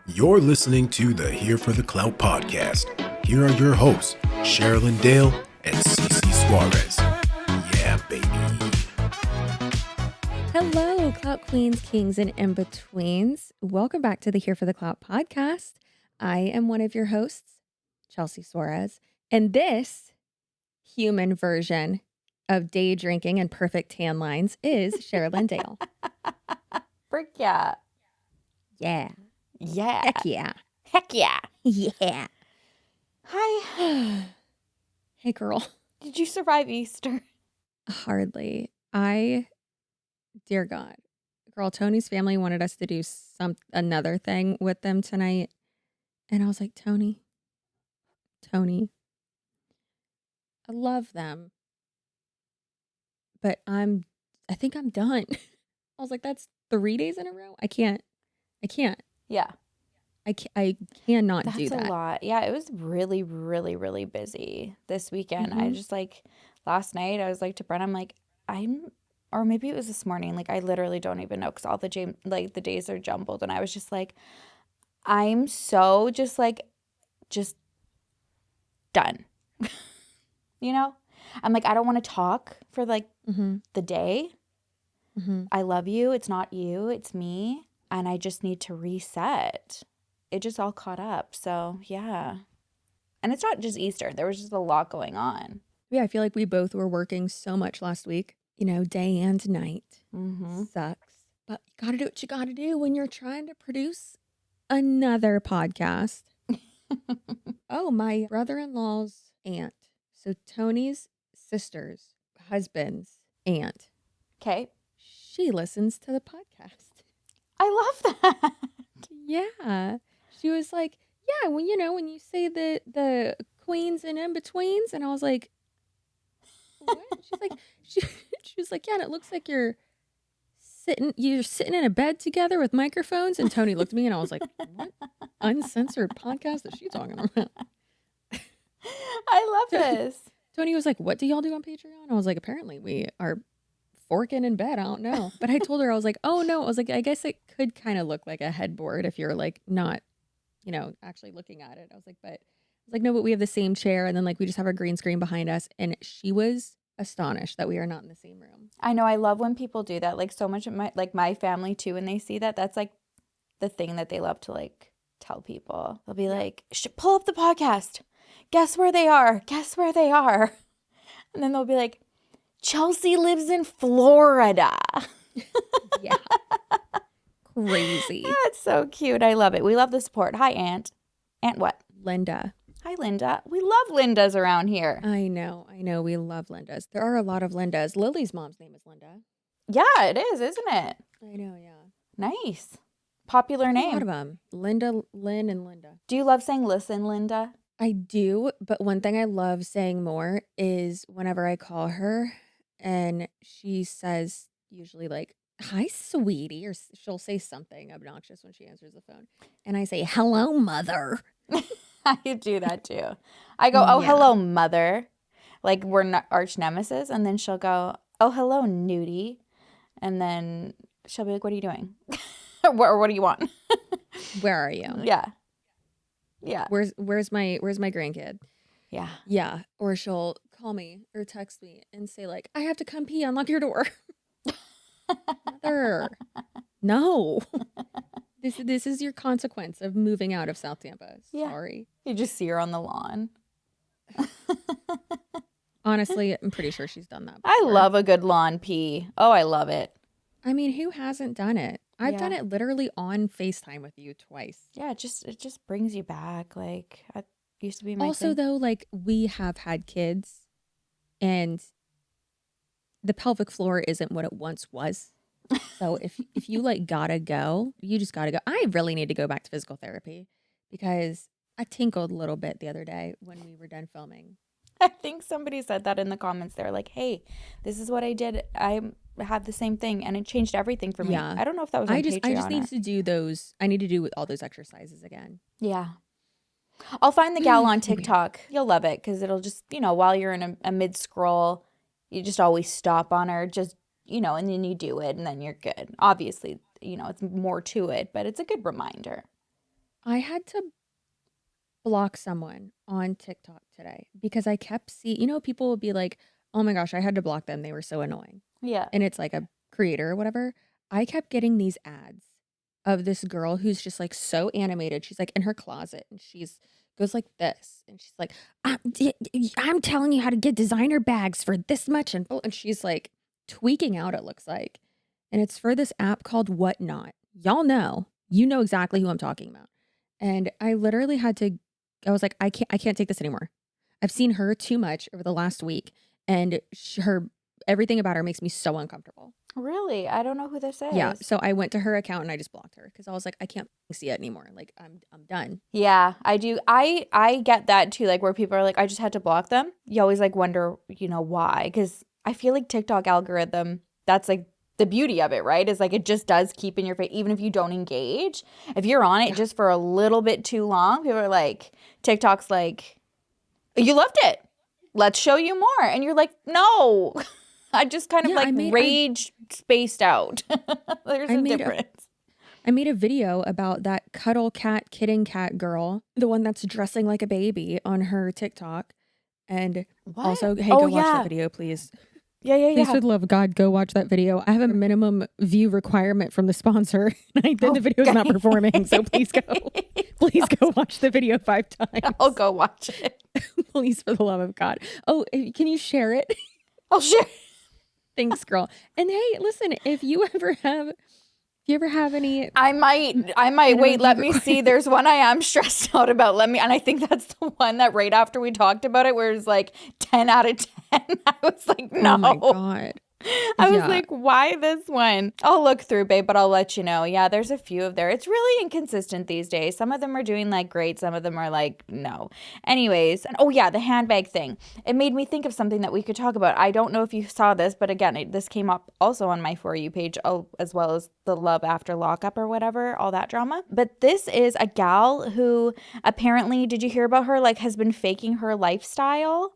You're listening to the Here for the Clout podcast. Here are your hosts, Sherilyn Dale and Cece Suarez. Yeah, baby. Hello, Clout Queens, Kings, and in-betweens. Welcome back to the Here for the Clout podcast. I am one of your hosts, Chelsea Suarez, and this human version of day drinking and perfect tan lines is Sherilyn Dale. Frick yeah. Yeah. Yeah. Heck yeah. Heck yeah. Yeah. Hi. Hey, girl. Did you survive Easter? Hardly. Dear God. Girl, Tony's family wanted us to do another thing with them tonight. And I was like, Tony, I love them. But I think I'm done. I was like, that's 3 days in a row. I can't. Yeah. I cannot That's do that. a lot. Yeah, it was really, really, really busy this weekend. I just last night I was like to Brent, I'm like, or maybe it was this morning. Like I literally don't even know because all the days are jumbled. And I was just like, I'm so just done. You know? I'm like, I don't want to talk for the day. Mm-hmm. I love you. It's not you. It's me. And I just need to reset. It just all caught up. So, yeah. And it's not just Easter. There was just a lot going on. Yeah, I feel like we both were working so much last week. You know, day and night. Mm-hmm. Sucks. But you got to do what you got to do when you're trying to produce another podcast. Oh, my brother-in-law's aunt. So Tony's sister's husband's aunt. Okay. She listens to the podcast. I love that. Yeah. She was like, yeah, well, you know, when you say the queens and in-betweens, and I was like, what? She's like, she was like, yeah, and it looks like you're sitting in a bed together with microphones. And Tony looked at me and I was like, what uncensored podcast is she talking about? I love this. Tony was like, what do y'all do on Patreon? I was like, apparently we are forking in bed. I don't know. But I told her, I was like, oh no. I was like, I guess it could kind of look like a headboard if you're like not, you know, actually looking at it. I was like, no, but we have the same chair. And then like we just have our green screen behind us. And she was astonished that we are not in the same room. I know. I love when people do that. Like so much of my family too, when they see that, that's like the thing that they love to like tell people. They'll be like, pull up the podcast. Guess where they are. Guess where they are. And then they'll be like, Chelsea lives in Florida. Yeah. Crazy. That's so cute. I love it. We love the support. Hi, Aunt. Aunt what? Linda. Hi, Linda. We love Lindas around here. I know. We love Lindas. There are a lot of Lindas. Lily's mom's name is Linda. Yeah, it is, isn't it? I know, yeah. Nice. Popular name. A lot of them. Linda, Lynn, and Linda. Do you love saying listen, Linda? I do, but one thing I love saying more is whenever I call her and she says usually like, hi, sweetie, or she'll say something obnoxious when she answers the phone. And I say, hello, mother. I do that too. I go, oh, hello, mother. Like we're not arch nemesis. And then she'll go, oh, hello, nudie. And then she'll be like, what are you doing? Or what do you want? Where are you? Yeah. Yeah. Where's my grandkid? Yeah. Yeah. Or she'll call me or text me and say like, I have to come pee, unlock your door. Mother. No. This is your consequence of moving out of South Tampa. Sorry. You just see her on the lawn. Honestly, I'm pretty sure she's done that before. I love a good lawn pee. Oh, I love it. I mean, who hasn't done it? I've done it literally on FaceTime with you twice. Yeah, it just brings you back. Like, I used to be my Also, thing. though, like, we have had kids, and the pelvic floor isn't what it once was. So if you, like, gotta go, you just gotta go. I really need to go back to physical therapy because I tinkled a little bit the other day when we were done filming. I think somebody said that in the comments. They were like, hey, this is what I did. I had the same thing, and it changed everything for me. Yeah. I don't know if that was on Patreon. I just need to do those. I need to do all those exercises again. Yeah. I'll find the gal on TikTok. You'll love it because it'll just, while you're in a mid-scroll, you just always stop on her, just, and then you do it, and then you're good. Obviously, it's more to it, but it's a good reminder. I had to block someone on TikTok today because I kept seeing, people would be like, oh my gosh, I had to block them. They were so annoying. Yeah. And it's like a creator or whatever. I kept getting these ads of this girl who's just like so animated. She's like in her closet and goes like this. And she's like, I'm telling you how to get designer bags for this much. And she's like tweaking out, it looks like. And it's for this app called Whatnot. Y'all know, exactly who I'm talking about. And I literally I was like, I can't take this anymore. I've seen her too much over the last week. And everything about her makes me so uncomfortable. Really? I don't know who this is. Yeah. So I went to her account and I just blocked her because I was like, I can't see it anymore. Like I'm done. Yeah, I do. I get that too. Like where people are like, I just had to block them. You always like wonder, why? Because I feel like TikTok algorithm, that's like the beauty of it, right? Is like it just does keep in your face, even if you don't engage. If you're on it just for a little bit too long, people are like, TikTok's like, you loved it. Let's show you more. And you're like, no. I just kind of rage spaced out. There's a difference. I made a video about that cuddle cat, kitten cat girl, the one that's dressing like a baby on her TikTok. And also, hey, go watch that video, please. Yeah. Please, for the love of God, go watch that video. I have a minimum view requirement from the sponsor. The video is not performing, so please go. Please go watch the video 5 times. I'll go watch it. Please, for the love of God. Oh, can you share it? I'll share. Thanks, girl. And hey, listen, if you ever have any, I might wait. Let me see. There's one I am stressed out about. And I think that's the one that right after we talked about it, where it's like 10 out of 10. I was like, no. Oh my God. I was like, why this one? I'll look through, babe, but I'll let you know. Yeah, there's a few of there. It's really inconsistent these days. Some of them are doing like great. Some of them are like, no. Anyways, and the handbag thing. It made me think of something that we could talk about. I don't know if you saw this, but again, this came up also on my For You page, as well as the love after lockup or whatever, all that drama. But this is a gal who apparently, did you hear about her? Like has been faking her lifestyle.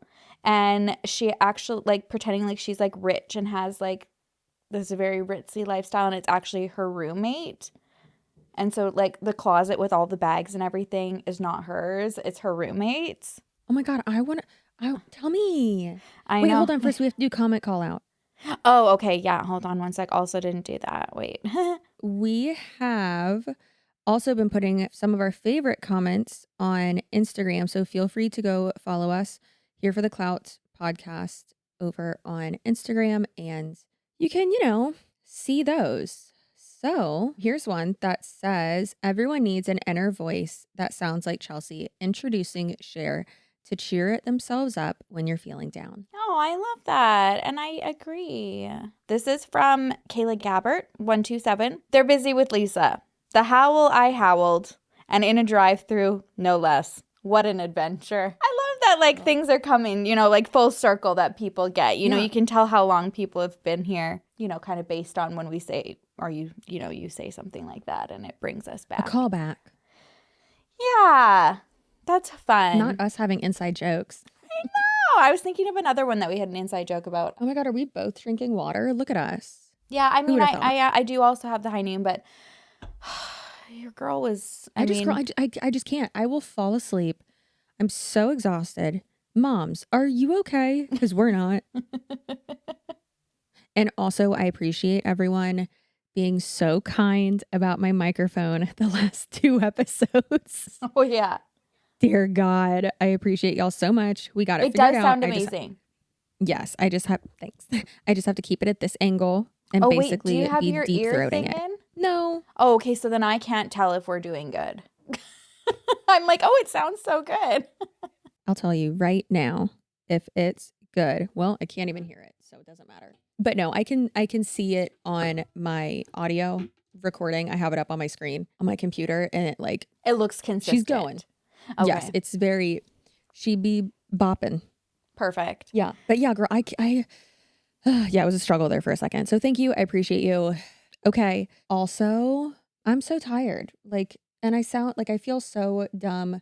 And she actually like pretending like she's like rich and has like this very ritzy lifestyle, and it's actually her roommate. And so like the closet with all the bags and everything is not hers, it's her roommate's. Oh my God, tell me. Wait, hold on. First we have to do comment call out. Oh, okay. Yeah, hold on one sec. Also didn't do that. Wait. We have also been putting some of our favorite comments on Instagram, so feel free to go follow us Here for the Clout podcast over on Instagram, and you can, see those. So here's one that says, everyone needs an inner voice that sounds like Chelsea introducing Sher to cheer themselves up when you're feeling down. Oh, I love that. And I agree. This is from Kayla Gabbert, 127. They're busy with Lisa. The howl I howled, and in a drive-through, no less. What an adventure. I love that like things are coming, like full circle that people get. You can tell how long people have been here, kind of based on when we say, or you say something like that and it brings us back. A callback. Yeah, that's fun. Not us having inside jokes. I know. I was thinking of another one that we had an inside joke about. Oh my God, are we both drinking water? Look at us. Yeah, I mean, I do also have the high noon, but your girl was, I just can't. I will fall asleep. I'm so exhausted. Moms, are you okay? Because we're not. And also, I appreciate everyone being so kind about my microphone the last 2 episodes. Oh, yeah. Dear God, I appreciate y'all so much. We got it figured out. It does sound amazing. Yes, thanks. I just have to keep it at this angle and basically be deep throating it. No. Oh, okay. So then I can't tell if we're doing good. I'm like, oh, it sounds so good. I'll tell you right now if it's good. Well, I can't even hear it, so it doesn't matter. But no, I can see it on my audio recording. I have it up on my screen on my computer, and it looks consistent. She's going. Okay. Yes, it's very. She be bopping. Perfect. Yeah, but yeah, girl, yeah, it was a struggle there for a second. So thank you. I appreciate you. Okay. Also, I'm so tired. And I sound like I feel so dumb.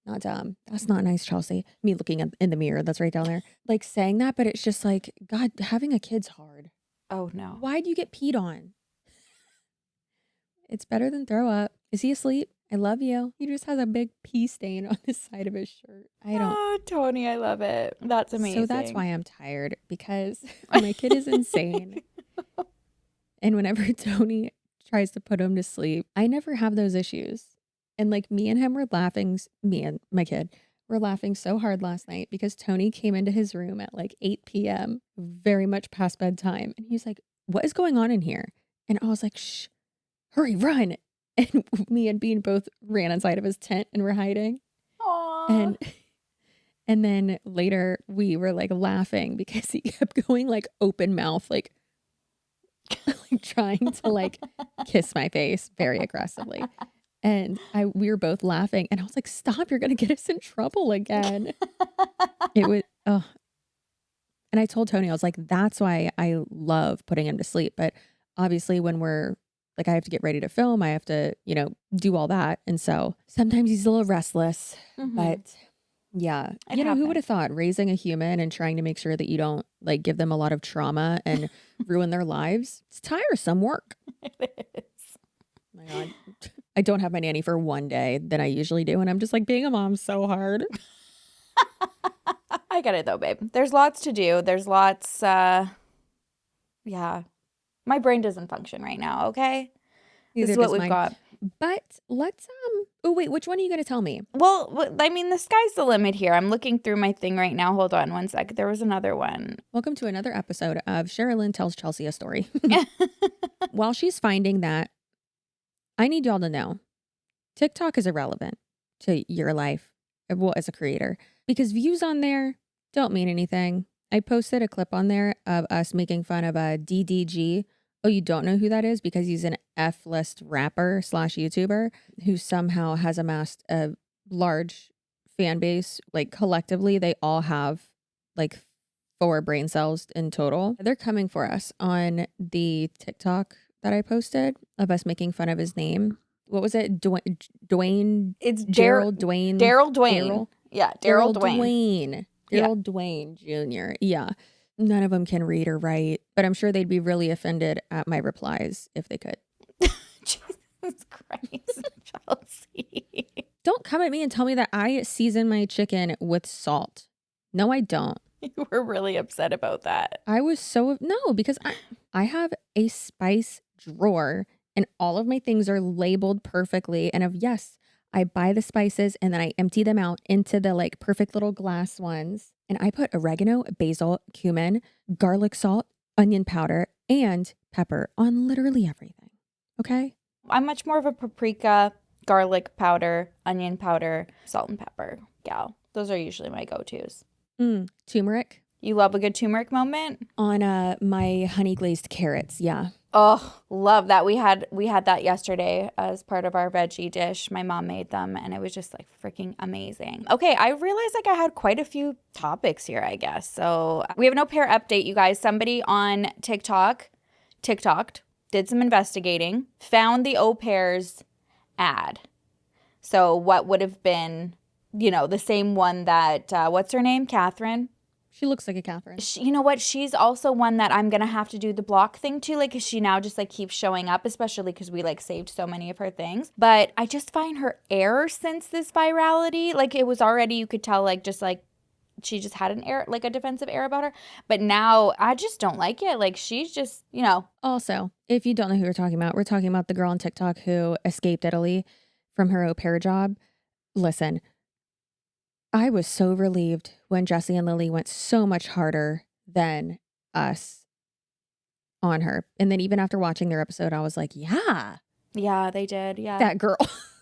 Not dumb. That's not nice, Chelsea. Me looking in the mirror. That's right down there. Saying that, but it's just God, having a kid's hard. Oh, no. Why'd you get peed on? It's better than throw up. Is he asleep? I love you. He just has a big pee stain on the side of his shirt. I don't. Oh, Tony, I love it. That's amazing. So that's why I'm tired, because my kid is insane. And whenever Tony tries to put him to sleep, I never have those issues. And like me and him were laughing, me and my kid were laughing so hard last night because Tony came into his room at like 8 p.m., very much past bedtime. And he's like, what is going on in here? And I was like, shh, hurry, run. And me and Bean both ran inside of his tent and were hiding. Aww. And then later we were like laughing because he kept going like open mouth, like trying to like kiss my face very aggressively. And we were both laughing and I was like, stop, you're going to get us in trouble again. It was, oh. And I told Tony, I was like, that's why I love putting him to sleep. But obviously when we're like, I have to get ready to film, I have to, do all that. And so sometimes he's a little restless, but yeah, who would have thought raising a human and trying to make sure that you don't like give them a lot of trauma and ruin their lives? It's tiresome work. It is. My God. I don't have my nanny for one day than I usually do. And I'm just like, being a mom so hard. I get it though, babe. There's lots to do. There's lots, yeah. My brain doesn't function right now, okay? This is what we've got. But let's, oh wait, which one are you going to tell me? Well, I mean, the sky's the limit here. I'm looking through my thing right now. Hold on one sec. There was another one. Welcome to another episode of Sherilyn Tells Chelsea a Story. While she's finding that, I need y'all to know, TikTok is irrelevant to your life, well, as a creator, because views on there don't mean anything. I posted a clip on there of us making fun of a DDG. Oh, you don't know who that is? Because he's an F-list rapper / YouTuber who somehow has amassed a large fan base. Like collectively, they all have like 4 brain cells in total. They're coming for us on the TikTok that I posted of us making fun of his name. What was it? Dwayne? It's Gerald Dwayne. Daryl Dwayne. Yeah, Daryl Dwayne. Daryl Dwayne Jr. Yeah. None of them can read or write, but I'm sure they'd be really offended at my replies if they could. Jesus Christ, Chelsea. Don't come at me and tell me that I season my chicken with salt. No, I don't. You were really upset about that. I was no, because I have a spice drawer and all of my things are labeled perfectly. And yes, I buy the spices and then I empty them out into the like perfect little glass ones. And I put oregano, basil, cumin, garlic salt, onion powder, and pepper on literally everything. Okay? I'm much more of a paprika, garlic powder, onion powder, salt and pepper gal. Those are usually my go-tos. Turmeric. You love a good turmeric moment? On my honey glazed carrots, yeah. Oh, love that. We had that yesterday as part of our veggie dish. My mom made them and it was just like freaking amazing. Okay, I realized like I had quite a few topics here, I guess. So we have an au pair update, you guys. Somebody on TikToked, did some investigating, found the au pair's ad. So what would have been, the same one that, what's her name? Catherine? She looks like a Catherine. You know what? She's also one that I'm going to have to do the block thing to, like, because she now just, like, keeps showing up, especially because we, like, saved so many of her things. But I just find her air since this virality, like, it was already, you could tell, like, just, like, she just had an air, like, a defensive air about her. But now I just don't like it. Like, she's just, Also, if you don't know who we're talking about the girl on TikTok who escaped Italy from her au pair job. Listen, I was so relieved when Jesse and Lily went so much harder than us on her. And then even after watching their episode, I was like, yeah. Yeah, they did. Yeah. That girl.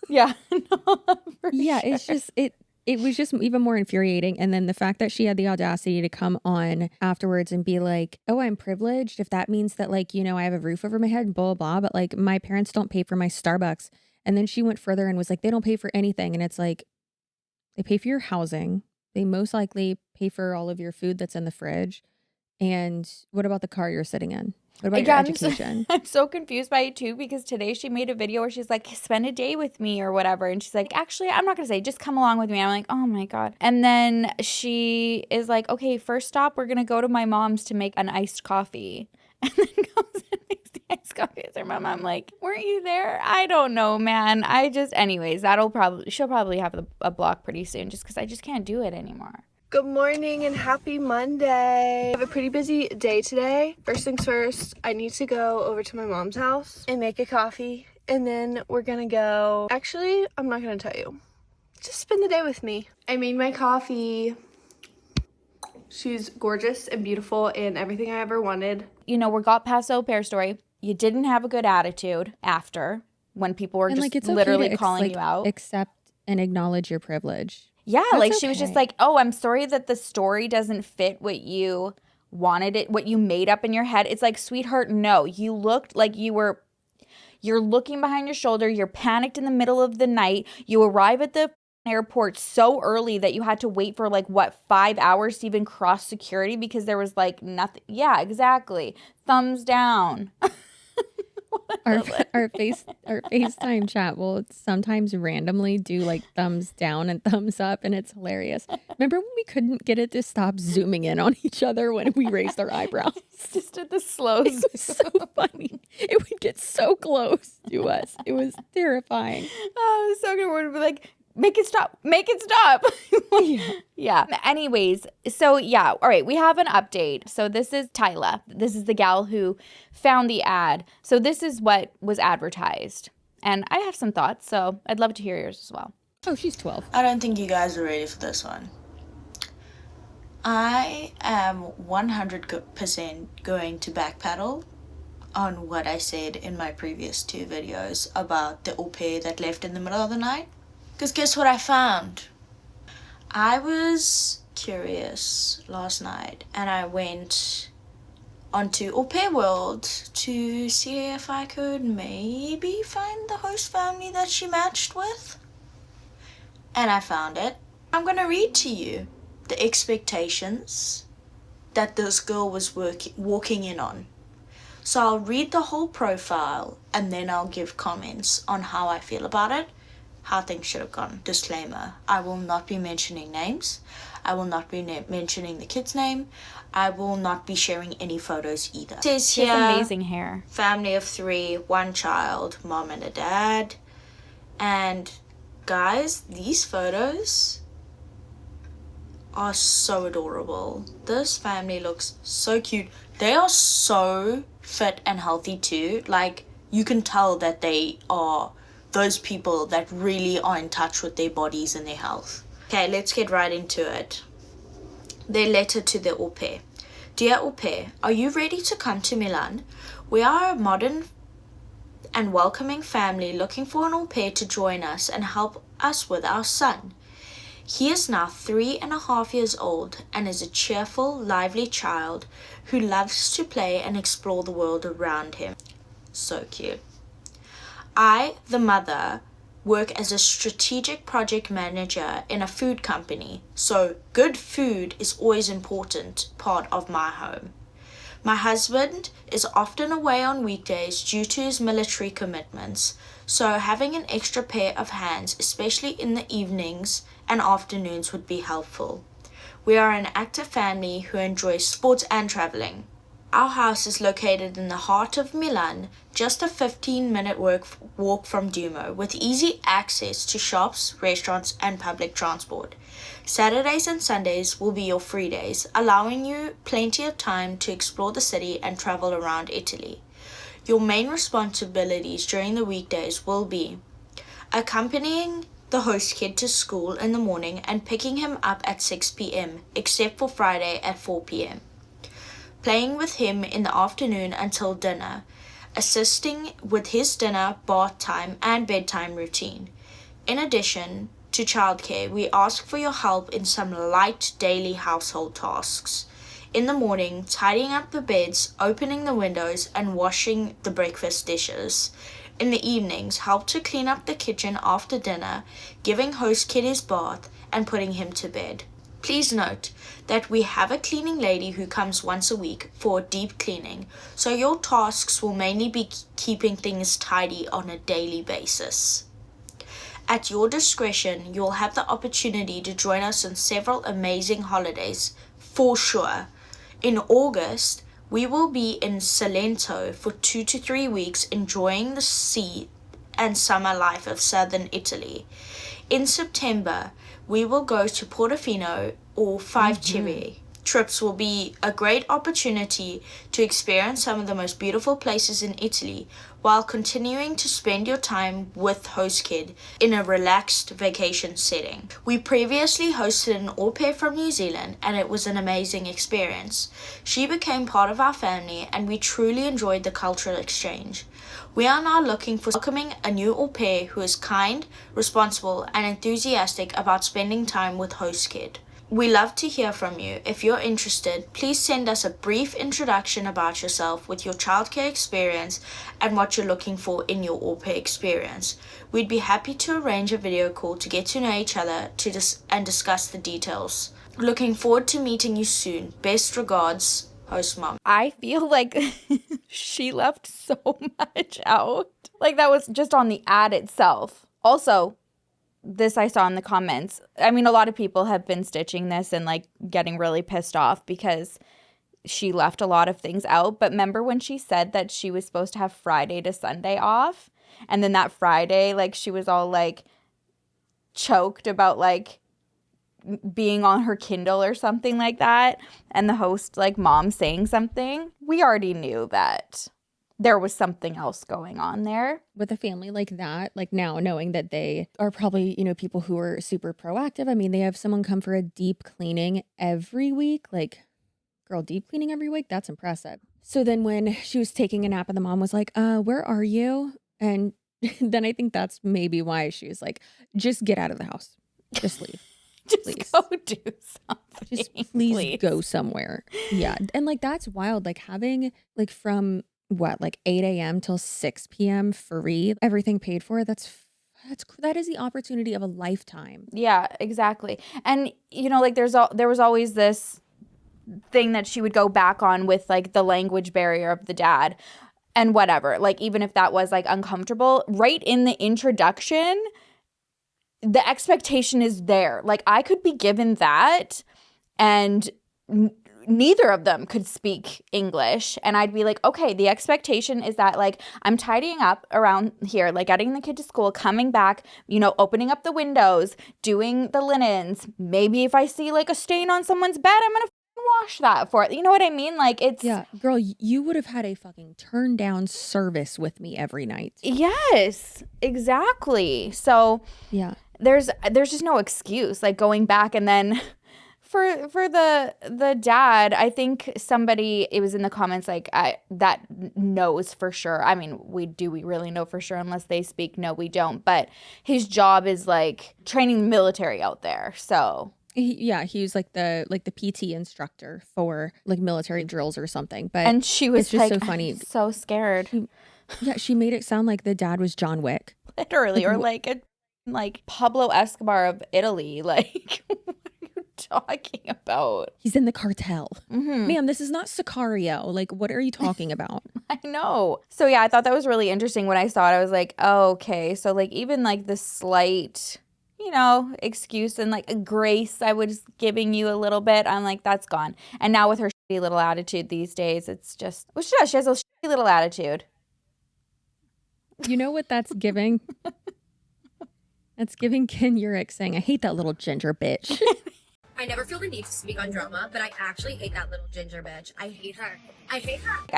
Yeah. No, yeah, sure. it's just, it was just even more infuriating. And then the fact that she had the audacity to come on afterwards and be like, oh, I'm privileged. If that means that like, I have a roof over my head and blah, blah, blah. But like my parents don't pay for my Starbucks. And then she went further and was like, they don't pay for anything. And it's like, they pay for your housing. They most likely pay for all of your food that's in the fridge. And what about the car you're sitting in? What about your education? I'm so confused by it too, because today she made a video where she's like, spend a day with me or whatever. And she's like, actually, I'm not going to say, just come along with me. I'm like, oh my God. And then she is like, okay, first stop, we're going to go to my mom's to make an iced coffee. And then goes and makes the iced coffee with her mom. I'm like, weren't you there? I don't know, man. Anyways, she'll probably have a block pretty soon just because I just can't do it anymore. Good morning and happy Monday. I have a pretty busy day today. First things first, I need to go over to my mom's house and make a coffee. And then we're gonna go, actually, I'm not gonna tell you. Just spend the day with me. I made my coffee. She's gorgeous and beautiful and everything I ever wanted. You know, we got past the au pair story. You didn't have a good attitude after when people were just it's literally okay to calling you out. Accept and acknowledge your privilege. Yeah, That's like she was just like, oh, I'm sorry that the story doesn't fit what you wanted it, what you made up in your head. It's like, sweetheart, no. You looked like you're looking behind your shoulder. You're panicked in the middle of the night. You arrive at the airport so early that you had to wait for 5 hours to even cross security because there was nothing. Yeah, exactly. Thumbs down. Our FaceTime chat will sometimes randomly do thumbs down and thumbs up, and it's hilarious. Remember when we couldn't get it to stop zooming in on each other when we raised our eyebrows? Just did the slows. It was so funny. It would get so close to us. It was terrifying. Oh, it was so good. We'd be like, make it stop. Yeah. Anyways, so yeah. All right. We have an update. So this is Tyla. This is the gal who found the ad. So this is what was advertised. And I have some thoughts, so I'd love to hear yours as well. Oh, she's 12. I don't think you guys are ready for this one. I am 100% going to backpedal on what I said in my previous 2 videos about the au pair that left in the middle of the night. Because guess what I found? I was curious last night and I went onto Au Pair World to see if I could maybe find the host family that she matched with. And I found it. I'm going to read to you the expectations that this girl was walking in on. So I'll read the whole profile and then I'll give comments on how I feel about it. How things should have gone. Disclaimer, I will not be mentioning names. I will not be mentioning the kid's name. I will not be sharing any photos either. It says She here, has amazing hair. family of 3, 1 child, mom and a dad. And guys, these photos are so adorable. This family looks so cute. They are so fit and healthy too. You can tell that they are those people that really are in touch with their bodies and their health. Okay, let's get right into it. Their letter to the au pair. Dear au pair, are you ready to come to Milan? We are a modern and welcoming family looking for an au pair to join us and help us with our son. He is now 3.5 years old and is a cheerful, lively child who loves to play and explore the world around him. So cute. I, the mother, work as a strategic project manager in a food company, so good food is always an important part of my home. My husband is often away on weekdays due to his military commitments, so having an extra pair of hands, especially in the evenings and afternoons, would be helpful. We are an active family who enjoys sports and traveling. Our house is located in the heart of Milan, just a 15-minute walk from Duomo, with easy access to shops, restaurants, and public transport. Saturdays and Sundays will be your free days, allowing you plenty of time to explore the city and travel around Italy. Your main responsibilities during the weekdays will be accompanying the host kid to school in the morning and picking him up at 6 p.m., except for Friday at 4 p.m. Playing with him in the afternoon until dinner, assisting with his dinner, bath time, and bedtime routine. In addition to childcare, we ask for your help in some light daily household tasks. In the morning, tidying up the beds, opening the windows, and washing the breakfast dishes. In the evenings, help to clean up the kitchen after dinner, giving host kid his bath, and putting him to bed. Please note that we have a cleaning lady who comes once a week for deep cleaning, so your tasks will mainly be keeping things tidy on a daily basis. At your discretion, you'll have the opportunity to join us on several amazing holidays, for sure. In August, We will be in Salento for 2 to 3 weeks enjoying the sea and summer life of southern Italy. In September, we will go to Portofino or Five Chivi. Trips will be a great opportunity to experience some of the most beautiful places in Italy while continuing to spend your time with host kid in a relaxed vacation setting. We previously hosted an au pair from New Zealand and it was an amazing experience. She became part of our family and we truly enjoyed the cultural exchange. We are now looking for welcoming a new au pair who is kind, responsible, and enthusiastic about spending time with host kid. We love to hear from you. If you're interested, please send us a brief introduction about yourself with your childcare experience and what you're looking for in your au pair experience. We'd be happy to arrange a video call to get to know each other and discuss the details. Looking forward to meeting you soon. Best regards, host mom. I feel like she left so much out. Like that was just on the ad itself. Also, this I saw in the comments. I mean, a lot of people have been stitching this and like getting really pissed off because she left a lot of things out. But remember when she said that she was supposed to have Friday to Sunday off? And then that Friday, like she was all like choked about like being on her Kindle or something like that. And the host, like mom saying something. We already knew that there was something else going on there. With a family like that, like now knowing that they are probably, people who are super proactive. I mean, they have someone come for a deep cleaning every week. Like, girl, deep cleaning every week? That's impressive. So then when she was taking a nap and the mom was like, where are you? And then I think that's maybe why she was like, just get out of the house. Just leave. Just please. go do something. Just please go somewhere. Yeah. And like, that's wild. Like having like from like 8 a.m. till 6 p.m. free, everything paid for. That is the opportunity of a lifetime. Yeah, exactly. And like there was always this thing that she would go back on with like the language barrier of the dad and whatever. Like even if that was like uncomfortable, right in the introduction, the expectation is there. Like I could be given that and neither of them could speak English. And I'd be like, okay, the expectation is that like I'm tidying up around here, like getting the kid to school, coming back, opening up the windows, doing the linens. Maybe if I see like a stain on someone's bed, I'm going to wash that for it. You know what I mean? Like it's... Yeah, girl, you would have had a fucking turn down service with me every night. Yes, exactly. So yeah, there's just no excuse like going back. And then for the dad, I think it was in the comments like that knows for sure. I mean, we really know for sure unless they speak? No, we don't. But his job is like training the military out there. So he was like the PT instructor for like military drills or something. But and she was it's just like, so funny, so scared. She made it sound like the dad was John Wick, literally, or like Pablo Escobar of Italy. Like, what are you talking about? He's in the cartel. Mm-hmm. Ma'am, this is not Sicario. Like, what are you talking about? I know. So yeah, I thought that was really interesting when I saw it. I was like, oh, okay. So like even like the slight, excuse and like a grace I was giving you a little bit, I'm like, that's gone. And now with her shitty little attitude these days, it's just, she has a shitty little attitude. You know what that's giving? That's giving Ken Urich saying, I hate that little ginger bitch. I never feel the need to speak on drama, but I actually hate that little ginger bitch. I hate her. I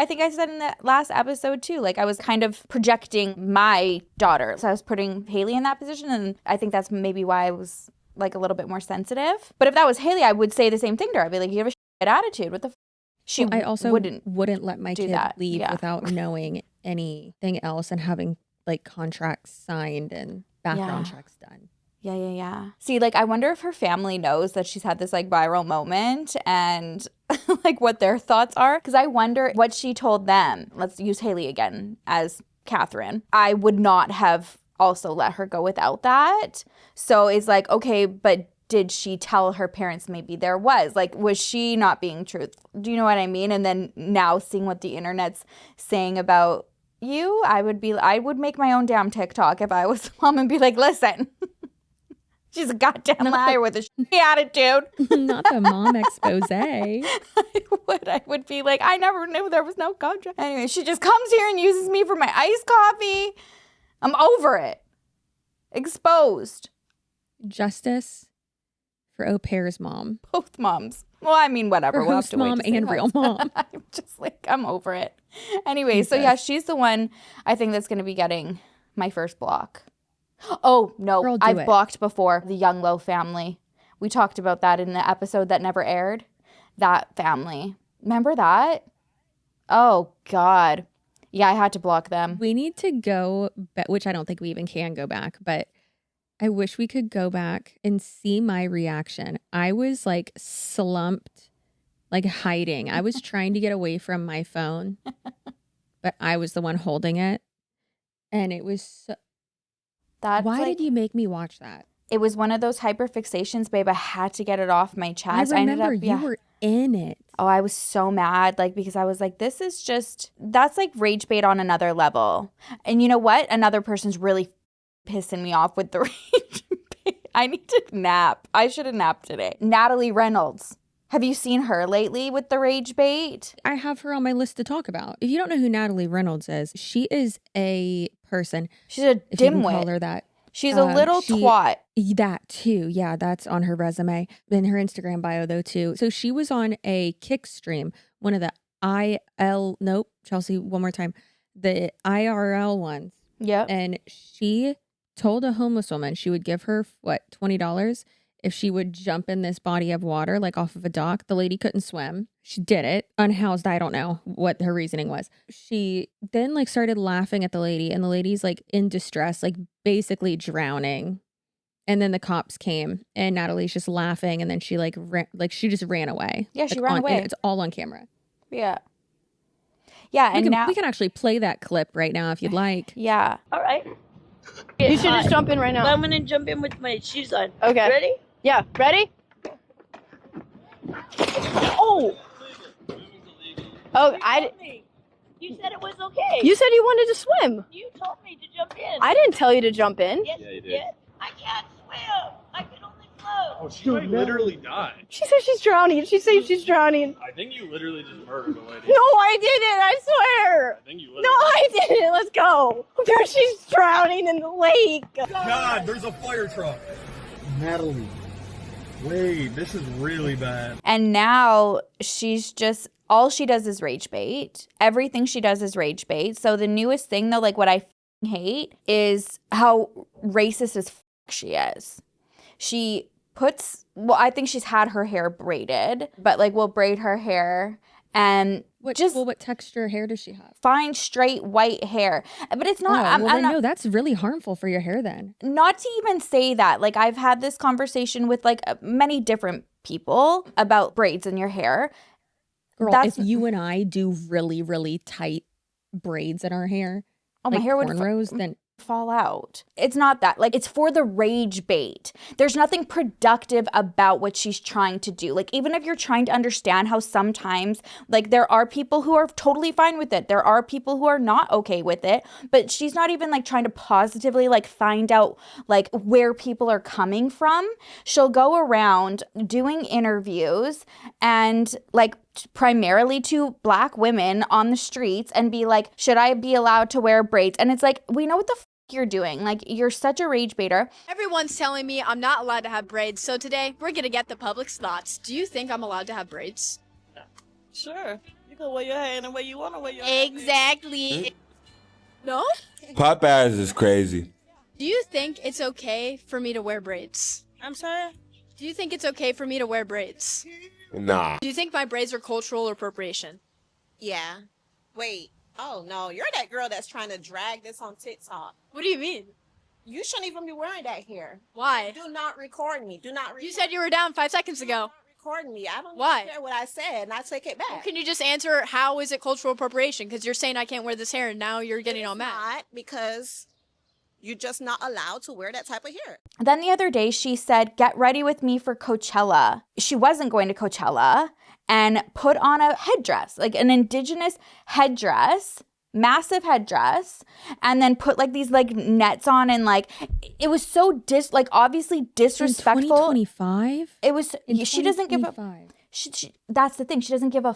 think I said in the last episode too, like I was kind of projecting my daughter. So I was putting Haley in that position, and I think that's maybe why I was like a little bit more sensitive. But if that was Haley, I would say the same thing to her. I'd be like, you have a shit attitude. What the I also wouldn't let my kid leave without knowing anything else and having like contracts signed and background checks done. Yeah. See, like, I wonder if her family knows that she's had this, like, viral moment and, like, what their thoughts are. Because I wonder what she told them. Let's use Haley again as Catherine. I would not have also let her go without that. So it's like, okay, but did she tell her parents maybe there was? Like, was she not being truthful? Do you know what I mean? And then now seeing what the internet's saying about you, I would make my own damn TikTok if I was mom and be like, listen. She's a goddamn liar with a shitty attitude. Not the mom expose. I would be like, I never knew there was no contract. Anyway, she just comes here and uses me for my iced coffee. I'm over it. Exposed. Justice for au pair's mom. Both moms. Well, I mean, whatever. Or We'll have host to wait mom to see and that. real mom. I'm just like, I'm over it. Anyway, so yeah, she's the one I think that's going to be getting my first block. Oh, no. Girl, I've it. blocked before. The Young Low family. We talked about that in the episode that never aired. That family. Remember that? Oh, God. Yeah, I had to block them. We need to go, which I don't think we even can go back, but I wish we could go back and see my reaction. I was like slumped, like hiding. I was trying to get away from my phone, but I was the one holding it. And it was so... Why did you make me watch that? It was one of those hyperfixations, babe. I had to get it off my chest. I remember you were in it. Oh, I was so mad, like, because I was like, this is just, that's like rage bait on another level. And you know what? Another person's really pissing me off with the rage bait. I need to nap. I should have napped today. Natalie Reynolds. Have you seen her lately with the rage bait? I have her on my list to talk about. If you don't know who Natalie Reynolds is, she is a person. She's a if you can dimwit. call her that. She's a little twat. That too. Yeah, that's on her resume. In her Instagram bio though too. So she was on a kick stream, one of the Chelsea, one more time. The IRL ones. Yep. And she told a homeless woman she would give her, $20 if she would jump in this body of water, like off of a dock. The lady couldn't swim. She did it. Unhoused, I don't know what her reasoning was. She then like started laughing at the lady, and the lady's like in distress, like basically drowning. And then the cops came, and Natalie's just laughing, and then she she just ran away. Yeah, she like, ran away. And it's all on camera. Yeah. Yeah, and we can actually play that clip right now if you'd like. Yeah. All right. You should just jump in right now. I'm gonna jump in with my shoes on. Okay. Ready? Yeah. Ready? Oh. Oh, You said it was okay. You said you wanted to swim. You told me to jump in. I didn't tell you to jump in. Yes, you did. I can't swim. I can only float. Oh, she might literally die. She said she's drowning. She said she's drowning. I think you literally just murdered a lady. No, I didn't. I swear. I think you No, I didn't. Let's go. There, she's drowning in the lake. God, there's a fire truck. Natalie. Wait, this is really bad. And now she's just, all she does is rage bait. Everything she does is rage bait. So the newest thing though, like what I hate is how racist as she is. She puts, I think she's had her hair braided, but like will braid her hair and what texture hair does she have? Fine, straight, white hair. But it's not. No, that's really harmful for your hair then. Not to even say that. Like, I've had this conversation with like many different people about braids in your hair. Girl, if you and I do really, really tight braids in our hair, my hair would cornrows, then fall out. It's not that. Like, it's for the rage bait. There's nothing productive about what she's trying to do. Like, even if you're trying to understand how sometimes, like, there are people who are totally fine with it. There are people who are not okay with it. But she's not even, like, trying to positively, like, find out, like, where people are coming from. She'll go around doing interviews and, like, primarily to Black women on the streets and be like, should I be allowed to wear braids? And it's like, we know what the you're doing. Like, you're such a rage baiter. Everyone's telling me I'm not allowed to have braids. So today we're going to get the public's thoughts. Do you think I'm allowed to have braids? Sure. You can wear your hair any way you want to wear your hair. Exactly. No? Popeyes is crazy. Do you think it's okay for me to wear braids? I'm sorry? Do you think it's okay for me to wear braids? Nah. Do you think my braids are cultural appropriation? Yeah. Wait. Oh, no. You're that girl that's trying to drag this on TikTok. What do you mean? You shouldn't even be wearing that here. Why? Do not record me. Do not record. You said you were down 5 seconds ago. Record me. I don't Why? care what I said, and I take it back. Well, can you just answer how is it cultural appropriation? Because you're saying I can't wear this hair, and now you're getting all mad. Not because you're just not allowed to wear that type of hair. Then the other day she said, get ready with me for Coachella. She wasn't going to Coachella and put on a headdress, like an indigenous headdress. massive headdress, and then put like these like nets on, and like it was so obviously disrespectful. In 2025? It was. She doesn't give a. She, that's the thing. She doesn't give a.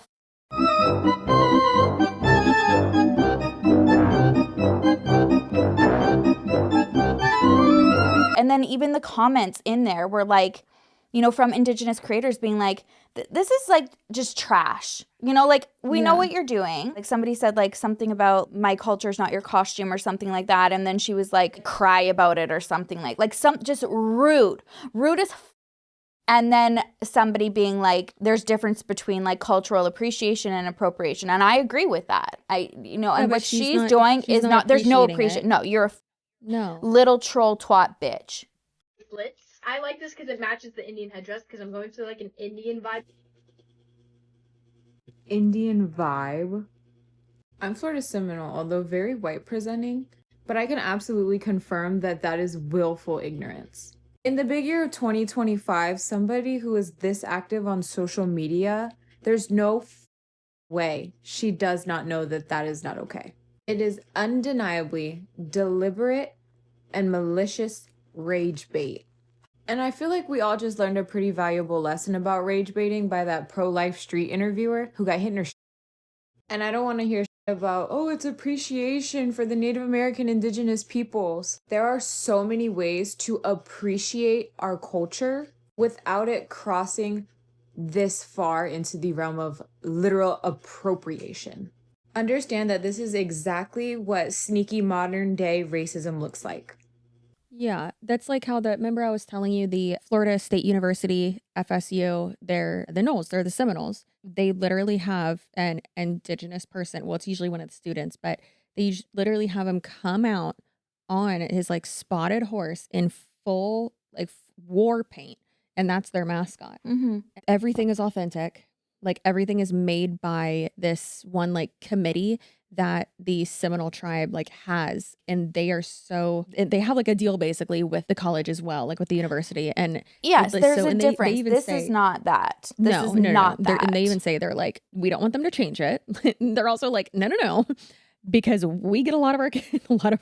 And then even the comments in there were like, you know, from Indigenous creators being like, this is like just trash. You know, like, we know what you're doing. Like, somebody said like something about my culture is not your costume or something like that. And then she was like, cry about it or something like some just rude as and then somebody being like, there's difference between like cultural appreciation and appropriation. And I agree with that. And what she's doing is not, there's no appreciation. No, you're a little troll twat bitch. Blitz. I like this because it matches the Indian headdress because I'm going to like an Indian vibe. Indian vibe? I'm Florida Seminole, although very white presenting, but I can absolutely confirm that that is willful ignorance. In the big year of 2025, somebody who is this active on social media, there's no way she does not know that that is not okay. It is undeniably deliberate and malicious rage bait. And I feel like we all just learned a pretty valuable lesson about rage baiting by that pro-life street interviewer who got hit in her And I don't want to hear about, oh, it's appreciation for the Native American indigenous peoples. There are so many ways to appreciate our culture without it crossing this far into the realm of literal appropriation. Understand that this is exactly what sneaky modern day racism looks like. Yeah, that's like how remember I was telling you the Florida State University, FSU, they're the Knolls, they're the Seminoles. They literally have an indigenous person. Well, it's usually one of the students, but they literally have him come out on his like spotted horse in full like war paint. And that's their mascot. Mm-hmm. Everything is authentic. Like everything is made by this one like committee that the Seminole tribe like has, and they have like a deal basically with the college as well, like with the university. And yes, there's a difference. This is not that. This is not that. And they even say they're like, we don't want them to change it. They're also like, no, because we get a lot of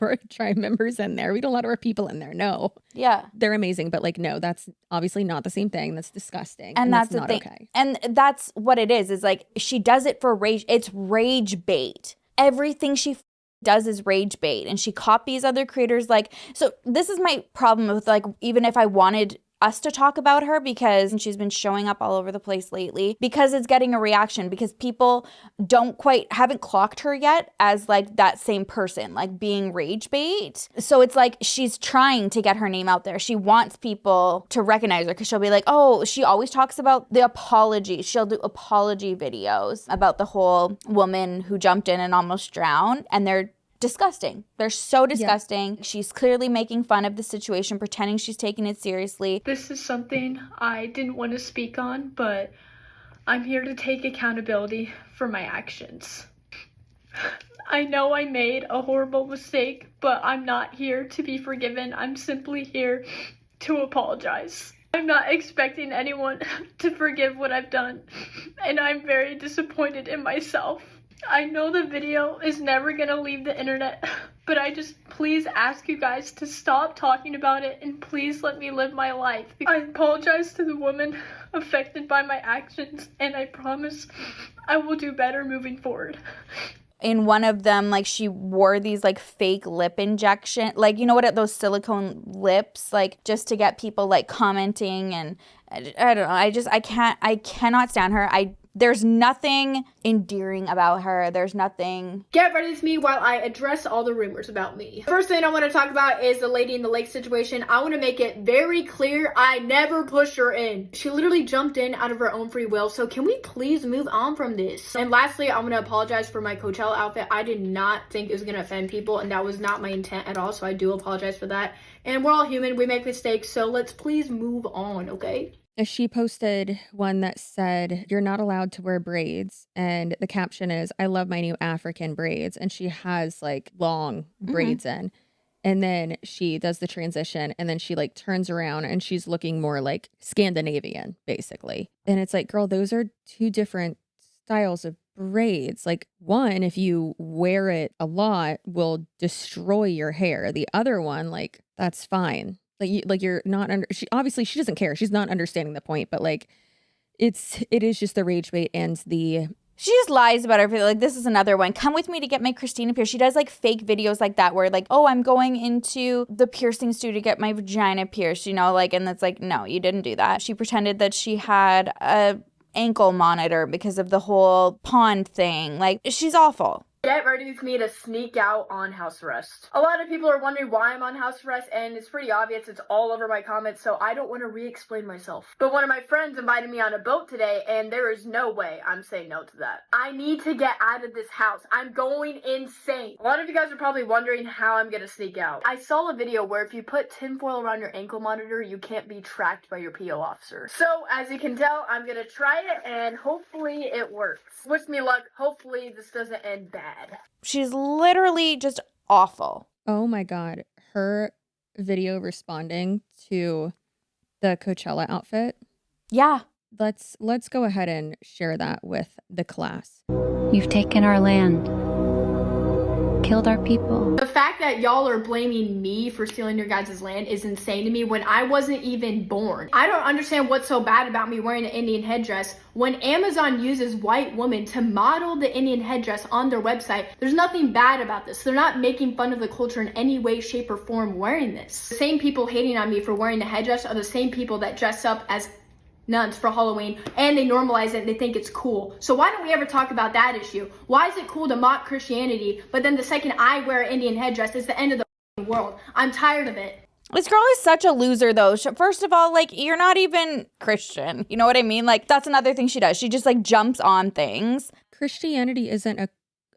our tribe members in there. We get a lot of our people in there. No, yeah, they're amazing, but like, no, that's obviously not the same thing. That's disgusting, and that's not the thing. Okay. And that's what it is like she does it for rage. It's rage bait. Everything she does is rage bait, and she copies other creators. Like, so this is my problem with like, even if I wanted us to talk about her, because she's been showing up all over the place lately, because it's getting a reaction, because people haven't clocked her yet as like that same person, like being rage bait. So it's like she's trying to get her name out there. She wants people to recognize her because she'll be like, oh, she always talks about the apology. She'll do apology videos about the whole woman who jumped in and almost drowned, and they're disgusting. They're so disgusting. Yeah. She's clearly making fun of the situation, pretending she's taking it seriously. This is something I didn't want to speak on, but I'm here to take accountability for my actions. I know I made a horrible mistake, but I'm not here to be forgiven. I'm simply here to apologize. I'm not expecting anyone to forgive what I've done, and I'm very disappointed in myself. I know the video is never gonna leave the internet, but I just please ask you guys to stop talking about it and please let me live my life. I apologize to the woman affected by my actions, and I promise I will do better moving forward. In one of them, like, she wore these like fake lip injection, like, you know what, those silicone lips, like, just to get people like commenting. And I don't know, I cannot stand her. There's nothing endearing about her. There's nothing. Get ready with me while I address all the rumors about me. First thing I want to talk about is the lady in the lake situation. I want to make it very clear, I never pushed her in. She literally jumped in out of her own free will. So can we please move on from this? And lastly, I'm going to apologize for my Coachella outfit. I did not think it was going to offend people, and that was not my intent at all. So I do apologize for that. And we're all human. We make mistakes. So let's please move on, okay? She posted one that said, "You're not allowed to wear braids." And the caption is, "I love my new African braids." And she has like long braids in. And then she does the transition, and then she like turns around and she's looking more like Scandinavian, basically. And it's like, girl, those are two different styles of braids. Like, one, if you wear it a lot, will destroy your hair. The other one, like, that's fine. Like you're not under. She doesn't care. She's not understanding the point. But like, it is just the rage bait and the. She just lies about everything. Like, this is another one. Come with me to get my Christina pierced. She does like fake videos like that where like, oh, I'm going into the piercing studio to get my vagina pierced, you know, like, and it's like, no, you didn't do that. She pretended that she had a ankle monitor because of the whole pond thing. Like, she's awful. Get ready with me to sneak out on house arrest. A lot of people are wondering why I'm on house arrest, and it's pretty obvious. It's all over my comments, so I don't want to re-explain myself. But one of my friends invited me on a boat today, and there is no way I'm saying no to that. I need to get out of this house. I'm going insane. A lot of you guys are probably wondering how I'm gonna sneak out. I saw a video where if you put tinfoil around your ankle monitor, you can't be tracked by your PO officer. So, as you can tell, I'm gonna try it, and hopefully it works. Wish me luck. Hopefully this doesn't end bad. She's literally just awful. Oh my God. Her video responding to the Coachella outfit. Yeah. Let's go ahead and share that with the class. You've taken our land, killed our people. The fact that y'all are blaming me for stealing your guys' land is insane to me when I wasn't even born. I don't understand what's so bad about me wearing an Indian headdress. When Amazon uses white women to model the Indian headdress on their website, there's nothing bad about this. They're not making fun of the culture in any way, shape, or form wearing this. The same people hating on me for wearing the headdress are the same people that dress up as nuns for Halloween, and they normalize it and they think it's cool. So why don't we ever talk about that issue? Why is it cool to mock Christianity, but then the second I wear an Indian headdress, it's the end of the world? I'm tired of it. This girl is such a loser, though. First of all, like, you're not even Christian. You know what I mean? Like, that's another thing she does. She just, like, jumps on things. Christianity isn't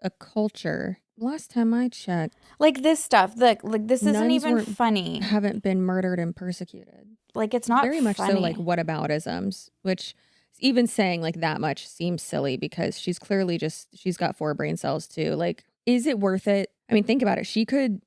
a culture. Last time I checked. Like, this stuff. Like this isn't even funny. Haven't been murdered and persecuted. Like, it's not very much funny. so like whataboutisms, which even saying like that much seems silly because she's clearly she's got 4 brain cells too. Like, is it worth it? I mean, think about it. She could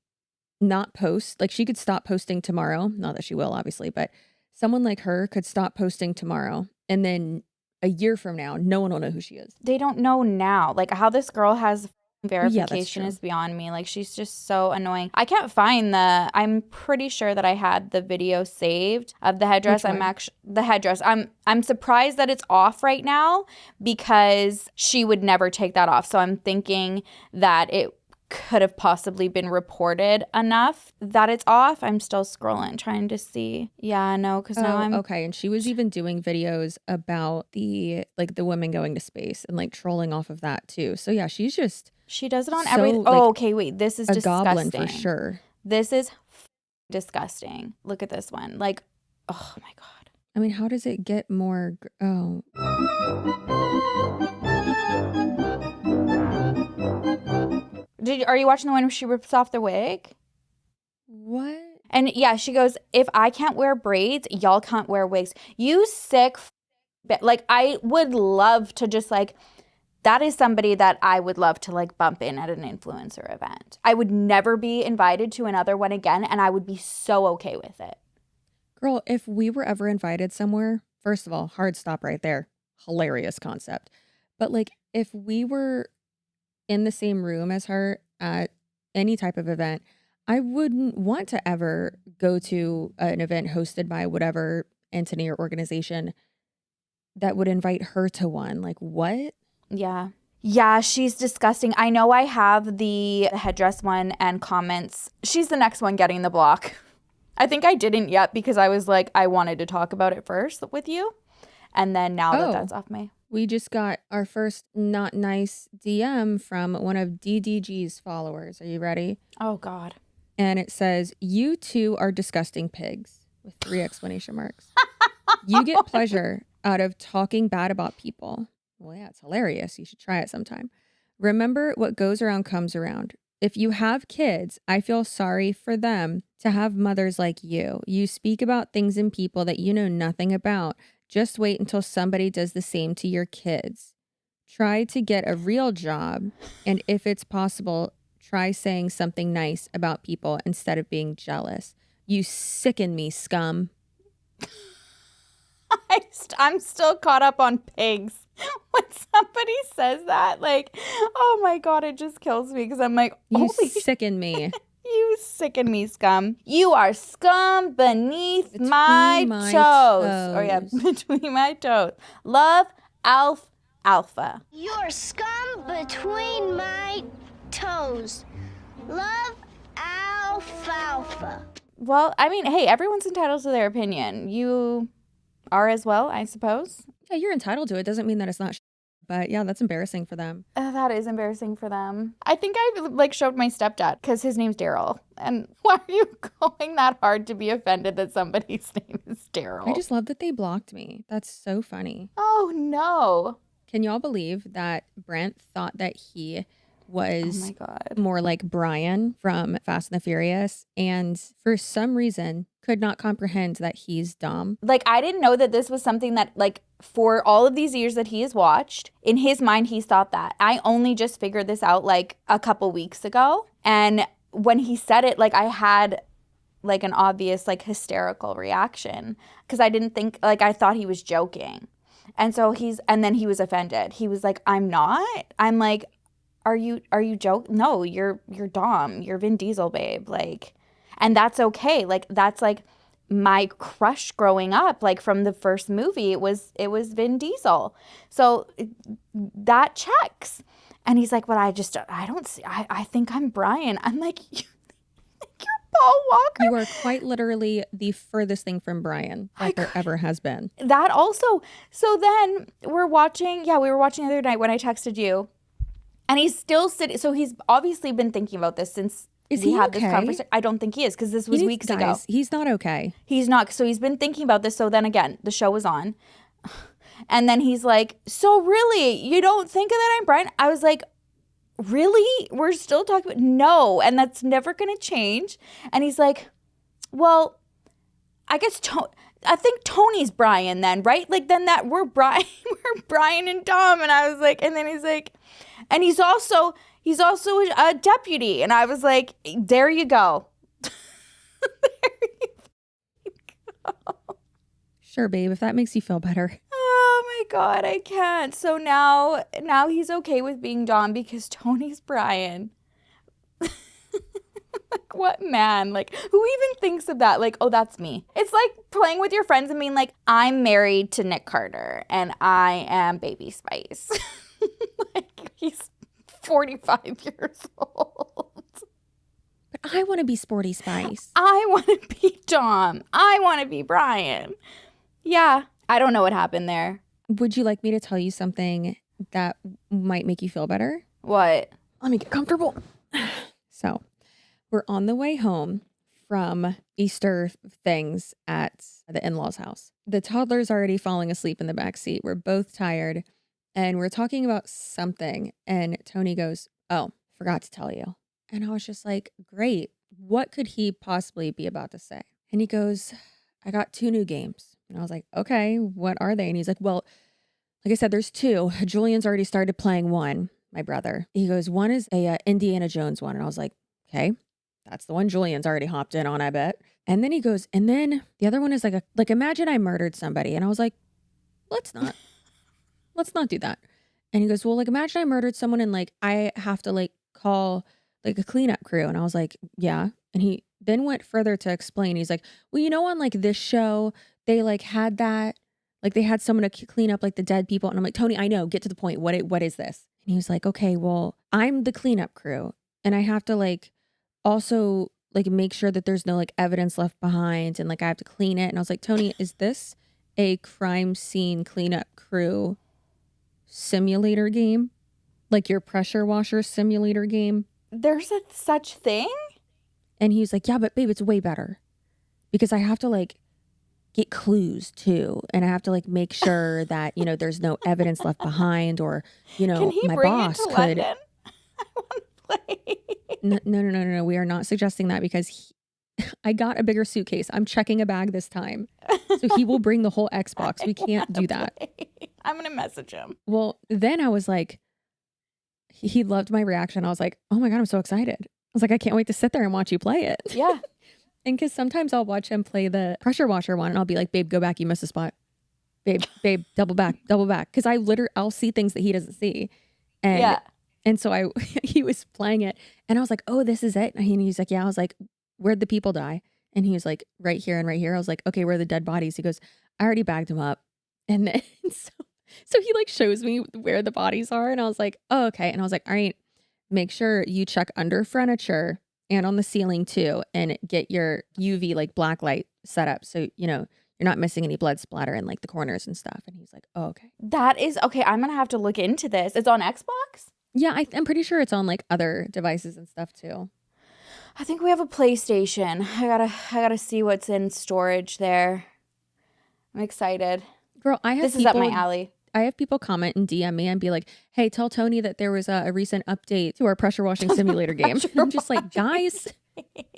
not post, like she could stop posting tomorrow. Not that she will, obviously, but someone like her could stop posting tomorrow. And then a year from now, no one will know who she is. They don't know now. Like, how this girl has verification is beyond me. Like, she's just so annoying. I can't find I'm pretty sure that I had the video saved of the headdress. The headdress. I'm surprised that it's off right now because she would never take that off. So I'm thinking that it could have possibly been reported enough that it's off. I'm still scrolling, trying to see. Yeah, no, because now I'm okay. And she was even doing videos about the women going to space and like trolling off of that too. So yeah, she does it on everything. Oh, okay, wait, this is a disgusting. Goblin for sure. This is disgusting. Look at this one. Like, oh my God. I mean, how does it get more? Oh. Are you watching the one where she rips off the wig? What? And yeah, she goes, if I can't wear braids, y'all can't wear wigs. You sick like, I would love to just like, that is somebody that I would love to like bump in at an influencer event. I would never be invited to another one again, and I would be so okay with it. Girl, if we were ever invited somewhere, first of all, hard stop right there. Hilarious concept. But like, if we were in the same room as her at any type of event, I wouldn't want to ever go to an event hosted by whatever entity or organization that would invite her to one. Like, what? Yeah. Yeah, she's disgusting. I know I have the headdress one and comments. She's the next one getting the block. I think I didn't yet because I was like, I wanted to talk about it first with you. And then now that's off me. We just got our first not nice DM from one of DDG's followers. Are you ready? Oh, God. And it says, "You two are disgusting pigs," with 3 exclamation marks. "You get pleasure out of talking bad about people." Well, yeah, it's hilarious. You should try it sometime. "Remember, what goes around comes around. If you have kids, I feel sorry for them to have mothers like you. You speak about things and people that you know nothing about. Just wait until somebody does the same to your kids. Try to get a real job, and if it's possible, try saying something nice about people instead of being jealous. You sicken me, scum." I'm still caught up on pigs. when somebody says that, like, oh my God, it just kills me because I'm like, You holy sicken me. You sicken me, scum. You are scum beneath my toes. Or yeah, between my toes. Love, alpha. You're scum between my toes. Love, alfalfa. Well, I mean, hey, everyone's entitled to their opinion. You are as well, I suppose. Yeah, you're entitled to it. Doesn't mean that it's not. But yeah, that's embarrassing for them. That is embarrassing for them. I think I like showed my stepdad because his name's Daryl. And why are you going that hard to be offended that somebody's name is Daryl? I just love that they blocked me. That's so funny. Oh no. Can y'all believe that Brent thought that he was oh my God. more like Brian from Fast and the Furious, and for some reason could not comprehend that he's dumb? Like, I didn't know that this was something that, like, for all of these years that he has watched, in his mind, he's thought that. I only just figured this out, like, a couple weeks ago. And when he said it, like, I had, like, an obvious, like, hysterical reaction. Because I didn't think, like, I thought he was joking. And so and then he was offended. He was like, I'm not? I'm like, are you joking? No, you're Dom. You're Vin Diesel, babe. Like, and that's okay. Like, that's like my crush growing up. Like, from the first movie, it was Vin Diesel. So that checks. And he's like, but I don't see. I think I'm Brian. I'm like, you're Paul Walker. You are quite literally the furthest thing from Brian that there ever has been. That also. So then we were watching the other night when I texted you. And he's still sitting. So he's obviously been thinking about this since we had this conversation. I don't think he is, because this was weeks ago. He's not okay. He's not. So he's been thinking about this. So then again, the show was on. And then he's like, so really, you don't think that I'm Brian? I was like, really? We're still talking about, no. And that's never going to change. And he's like, well, I guess I think Tony's Brian then, right? Like, then that we're Brian and Dom. And I was like, and then he's like, and he's also a deputy. And I was like, there you go. There you go. Sure, babe, if that makes you feel better. Oh my God, I can't. So now he's okay with being Dom because Tony's Brian. Like, what man? Like, who even thinks of that? Like, oh, that's me. It's like playing with your friends and being like, I'm married to Nick Carter and I am Baby Spice. Like, he's 45 years old. But I want to be Sporty Spice. I want to be Dom. I want to be Brian. Yeah, I don't know what happened there. Would you like me to tell you something that might make you feel better? What? Let me get comfortable. So, we're on the way home from Easter things at the in-laws' house. The toddler's already falling asleep in the back seat. We're both tired. And we're talking about something. And Tony goes, oh, forgot to tell you. And I was just like, great. What could he possibly be about to say? And he goes, I got 2 new games. And I was like, okay, what are they? And he's like, well, like I said, there's 2. Julian's already started playing one, my brother. He goes, one is a Indiana Jones one. And I was like, okay, that's the one Julian's already hopped in on, I bet. And then he goes, and then the other one is like imagine I murdered somebody. And I was like, let's not do that. And he goes, well, like, imagine I murdered someone and like, I have to like call like a cleanup crew. And I was like, yeah. And he then went further to explain. He's like, well, you know, on like this show, they like had that, like they had someone to clean up like the dead people. And I'm like, Tony, I know, get to the point. What is this? And he was like, okay, well, I'm the cleanup crew and I have to like also like make sure that there's no like evidence left behind and like I have to clean it. And I was like, Tony, is this a crime scene cleanup crew simulator game? Like your pressure washer simulator game? There's such thing? And he was like, yeah, but babe, it's way better because I have to like get clues too. And I have to like make sure that, you know, there's no evidence left behind or, you know, my boss could. I want to play. No. We are not suggesting that because I got a bigger suitcase. I'm checking a bag this time. So he will bring the whole Xbox. We can't do that. I'm going to message him. Well, then I was like, he loved my reaction. I was like, oh my God, I'm so excited. I was like, I can't wait to sit there and watch you play it. Yeah. And because sometimes I'll watch him play the pressure washer one and I'll be like, babe, go back. You missed a spot. babe, double back. Because I'll see things that he doesn't see. And so he was playing it and I was like, oh, this is it. And he's like, yeah. I was like, where'd the people die? And he was like, right here and right here. I was like, okay, where are the dead bodies? He goes, I already bagged them up. And then so he like shows me where the bodies are. And I was like, oh, okay. And I was like, all right, make sure you check under furniture and on the ceiling too. And get your UV like black light set up. So, you're not missing any blood splatter in like the corners and stuff. And he's like, oh, okay. That is, okay, I'm going to have to look into this. It's on Xbox? Yeah, I'm pretty sure it's on like other devices and stuff too. I think we have a PlayStation. I gotta see what's in storage there. I'm excited. Girl, this is up my alley. I have people comment and DM me and be like, hey, tell Tony that there was a recent update to our pressure washing simulator game. I'm just like, guys,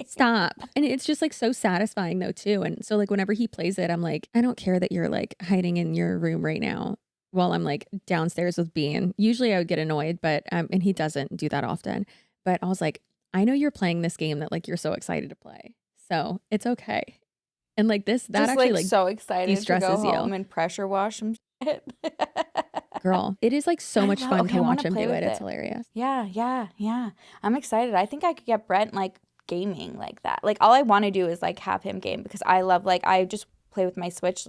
stop. And it's just like so satisfying though too. And so like whenever he plays it, I'm like, I don't care that you're like hiding in your room right now while I'm like downstairs with Bean. Usually I would get annoyed, but and he doesn't do that often. But I was like, I know you're playing this game that like you're so excited to play. So it's okay. And like that just actually like so excited to go de-stresses home and pressure wash some shit. Girl, it is like so much fun to watch him do it. It's hilarious. Yeah. I'm excited. I think I could get Brent like gaming like that. Like all I want to do is like have him game because I love like I just play with my Switch,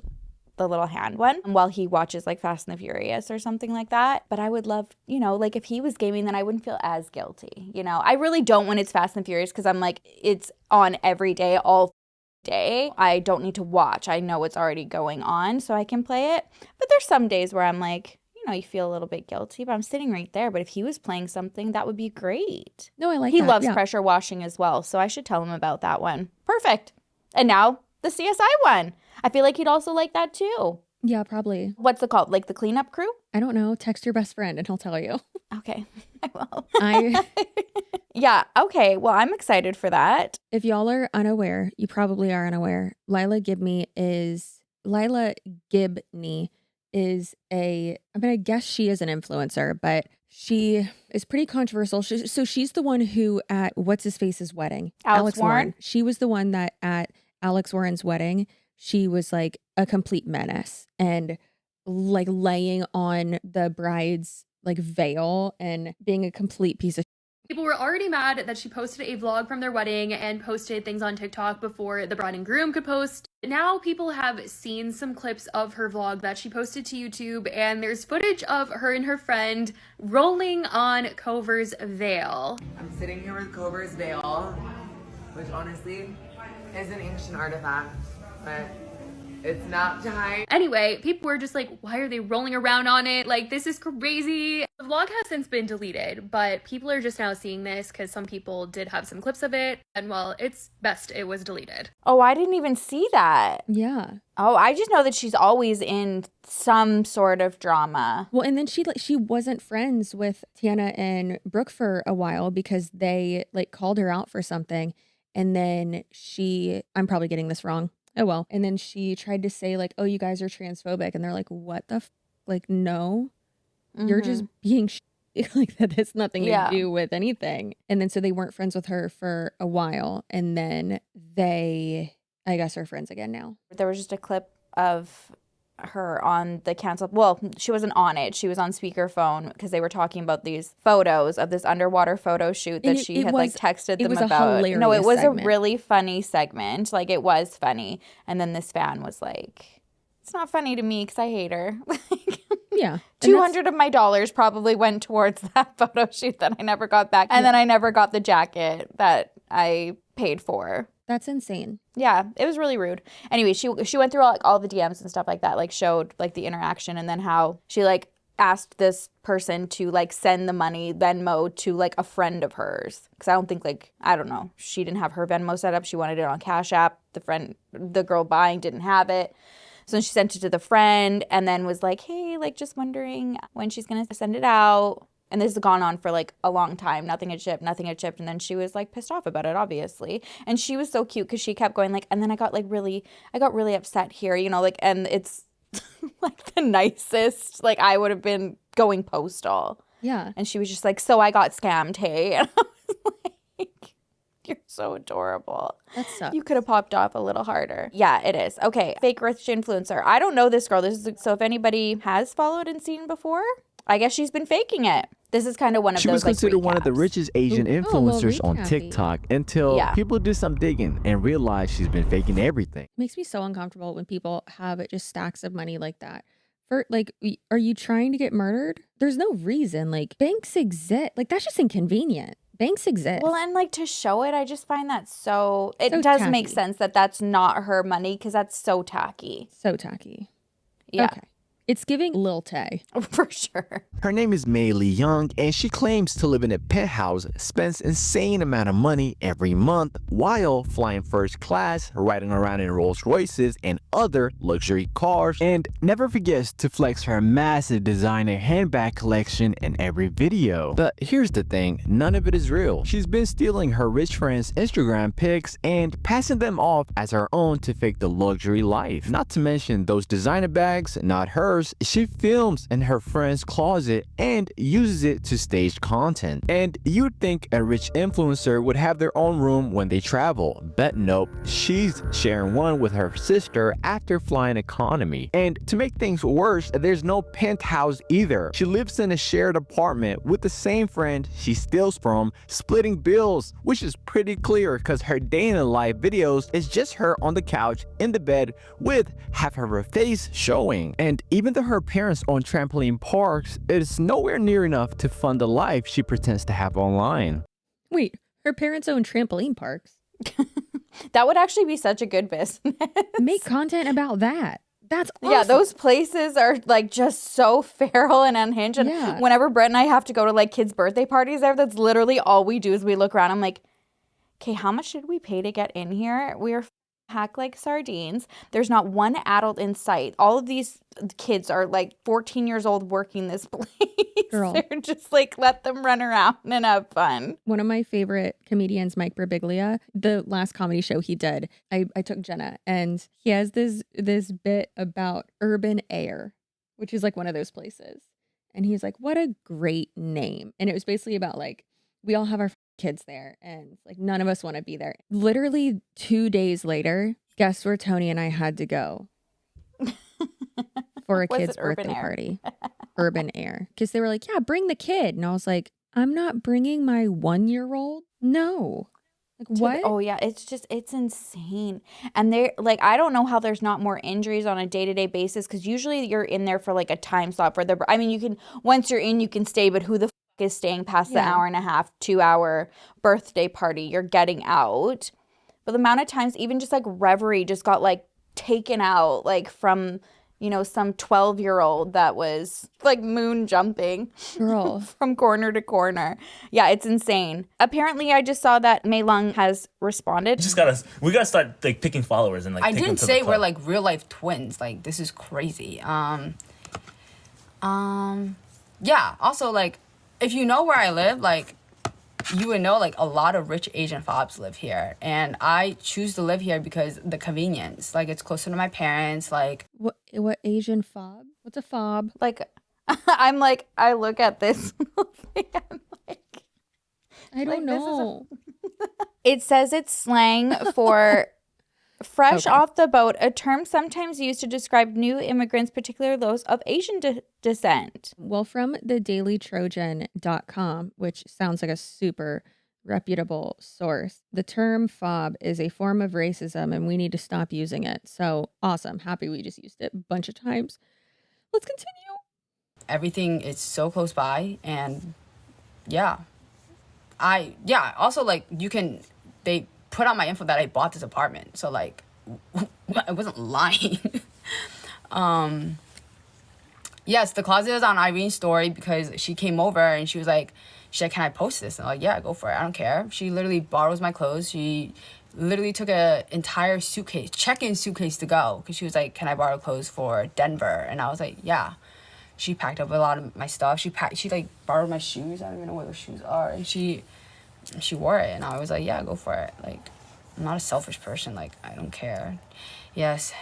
the little hand one, while he watches like Fast and the Furious or something like that. But I would love, like if he was gaming, then I wouldn't feel as guilty. I really don't when it's Fast and Furious because I'm like, it's on every day, all day. I don't need to watch. I know it's already going on, so I can play it. But there's some days where I'm like, you feel a little bit guilty, but I'm sitting right there. But if he was playing something, that would be great. No, I like he that. loves pressure washing as well, so I should tell him about that one. Perfect. And now the CSI one. I feel like he'd also like that too. Yeah, probably. What's it called? Like the cleanup crew? I don't know. Text your best friend and he'll tell you. Okay, I will. Yeah, okay. Well, I'm excited for that. If y'all are unaware, you probably are unaware. Lila Gibney is I guess she is an influencer, but she is pretty controversial. She's the one who at what's-his-face's wedding? Alex Warren? She was the one that at Alex Warren's wedding, she was like a complete menace and like laying on the bride's like veil and being a complete piece of People were already mad that she posted a vlog from their wedding and posted things on TikTok before the bride and groom could post. Now people have seen some clips of her vlog that she posted to YouTube, and there's footage of her and her friend rolling on Cover's veil. I'm sitting here with Cover's veil, which honestly is an ancient artifact, but it's not time. Anyway, people were just like, why are they rolling around on it? Like, this is crazy. The vlog has since been deleted, but people are just now seeing this because some people did have some clips of it. And well, it's best it was deleted. Oh, I didn't even see that. Yeah. Oh, I just know that she's always in some sort of drama. Well, and then she wasn't friends with Tiana and Brooke for a while because they like called her out for something. And then I'm probably getting this wrong. Oh, well. And then she tried to say like, oh, you guys are transphobic. And they're like, what the like, no, you're just being like that has nothing to do with anything. And then so they weren't friends with her for a while. And then I guess are friends again now. There was just a clip of her on the canceled, well, she wasn't on it. She was on speakerphone because they were talking about these photos of this underwater photo shoot that she had like texted them about. No, it was segment. A really funny segment. Like it was funny. And then this fan was like, it's not funny to me because I hate her. Yeah. 200 of my dollars probably went towards that photo shoot that I never got back. And then I never got the jacket that I paid for. That's insane. Yeah, it was really rude. Anyway, she went through all the DMs and stuff like that, like showed like the interaction and then how she like asked this person to like send the money Venmo to like a friend of hers. Because I don't think I don't know, she didn't have her Venmo set up. She wanted it on Cash App. The girl buying didn't have it. So she sent it to the friend and then was like, hey, like just wondering when she's going to send it out. And this has gone on for like a long time. Nothing had shipped. And then she was like pissed off about it, obviously. And she was so cute because she kept going like, and then I got really upset here, like, and it's like the nicest, like I would have been going postal. Yeah. And she was just like, so I got scammed, hey. And I was like, You're so adorable. That sucks. You could have popped off a little harder. Yeah, it is. Okay, fake rich influencer. I don't know this girl. So if anybody has followed and seen before, I guess she's been faking it. This is kind of one of those, She was considered one of the richest Asian influencers on recap. TikTok until people did some digging and realized she's been faking everything. It makes me so uncomfortable when people have just stacks of money like that. For like, are you trying to get murdered? There's no reason. Like, banks exist. Like, that's just inconvenient. Banks exist. Well, and like to show it, I just find that so it So does tacky. make sense that that's not her money because that's so tacky. So tacky. Yeah. Okay. It's giving Lil Tay. For sure. Her name is Mei Lee Young, and she claims to live in a penthouse, spends insane amount of money every month while flying first class, riding around in Rolls Royces and other luxury cars, and never forgets to flex her massive designer handbag collection in every video. But here's the thing, none of it is real. She's been stealing her rich friends' Instagram pics and passing them off as her own to fake the luxury life. Not to mention those designer bags, not hers. She films in her friend's closet and uses it to stage content. And you'd think a rich influencer would have their own room when they travel, but nope, she's sharing one with her sister after flying economy. And to make things worse, there's no penthouse either. She lives in a shared apartment with the same friend she steals from, splitting bills, which is pretty clear because her day in the life videos is just her on the couch in the bed with half of her face showing. And even though her parents own trampoline parks, it is nowhere near enough to fund the life she pretends to have online. Wait, her parents own trampoline parks. That would actually be such a good business. Make content about that. That's awesome. Yeah, those places are like just so feral and unhinged. And whenever Brett and I have to go to like kids' birthday parties there, that's literally all we do is we look around. I'm like, okay, how much did we pay to get in here? We are packed like sardines. There's not one adult in sight. All of these kids are like 14 years old working this place. Girl. They're just like, let them run around and have fun. One of my favorite comedians, Mike Birbiglia, the last comedy show he did, I took Jenna, and he has this bit about urban air, which is like one of those places. And he's like, what a great name. And it was basically about like, we all have our kids there and like none of us want to be there. Literally 2 days later, guess where Tony and I had to go for a kid's birthday party? Urban Air. Because they were like, yeah, bring the kid. And I was like, I'm not bringing my 1-year-old. No. Like what? Oh yeah, it's insane. And they're like, I don't know how there's not more injuries on a day-to-day basis because usually you're in there for like a time slot for I mean, you can, once you're in, you can stay, but who the is staying past the hour and a half, 2-hour birthday party? You're getting out. But the amount of times, even just like Reverie just got like taken out, like from, you know, some 12-year-old that was like moon jumping from corner to corner. Yeah, it's insane. Apparently, I just saw that Mei Lung has responded. We gotta start like picking followers and like. I take them didn't to say the we're club. like real life twins. Like this is crazy. Yeah. Also, like, if you know where I live, like, you would know like a lot of rich Asian fobs live here, and I choose to live here because the convenience. Like, it's closer to my parents. Like, what Asian fob? What's a fob? Like, I'm like, I look at this thing, I'm like, I don't know. It says it's slang for fresh off the boat, a term sometimes used to describe new immigrants, particularly those of Asian descent. Well, from thedailytrojan.com, which sounds like a super reputable source, the term fob is a form of racism and we need to stop using it. So awesome. Happy we just used it a bunch of times. Let's continue. everything is so close by, and also like they put on my info that I bought this apartment, so like I wasn't lying. Yes, the closet is on Irene's story because she came over and she was like, can I post this? And I'm like, yeah, go for it, I don't care. She literally borrows my clothes. She literally took an entire suitcase, check-in suitcase to go, because she was like, can I borrow clothes for Denver? And I was like, yeah. She packed up a lot of my stuff. She like borrowed my shoes. I don't even know where those shoes are. And she wore it, and I was like, yeah, go for it. Like, I'm not a selfish person. Like, I don't care. Yes,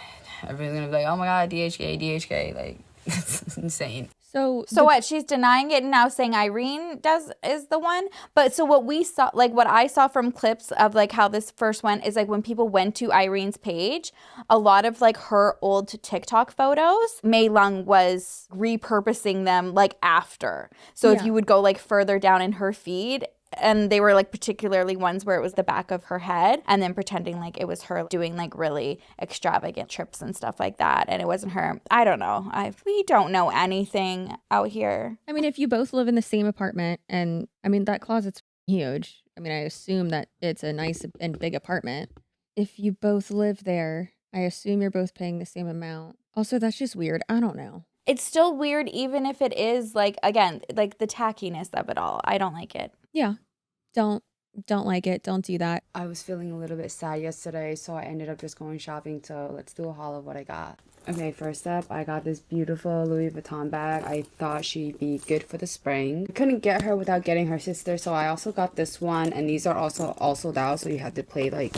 everyone's gonna be like, oh my god, DHK, like, it's insane. So what? She's denying it and now saying Irene is the one. But so what we saw, like what I saw from clips of like how this first went is like when people went to Irene's page, a lot of like her old TikTok photos, Mei Lung was repurposing them like after. So if you would go like further down in her feed, and they were like particularly ones where it was the back of her head and then pretending like it was her doing like really extravagant trips and stuff like that, and it wasn't her. I don't know. We don't know anything out here. I mean, if you both live in the same apartment, and I mean that closet's huge. I mean, I assume that it's a nice and big apartment. If you both live there, I assume you're both paying the same amount. Also, that's just weird. I don't know. It's still weird even if it is like, again, like the tackiness of it all. I don't like it. Yeah. Don't like it. Don't do that. I was feeling a little bit sad yesterday, so I ended up just going shopping. So let's do a haul of what I got. Okay, first up, I got this beautiful Louis Vuitton bag. I thought she'd be good for the spring. I couldn't get her without getting her sister, so I also got this one, and these are also sold out, so you have to pay like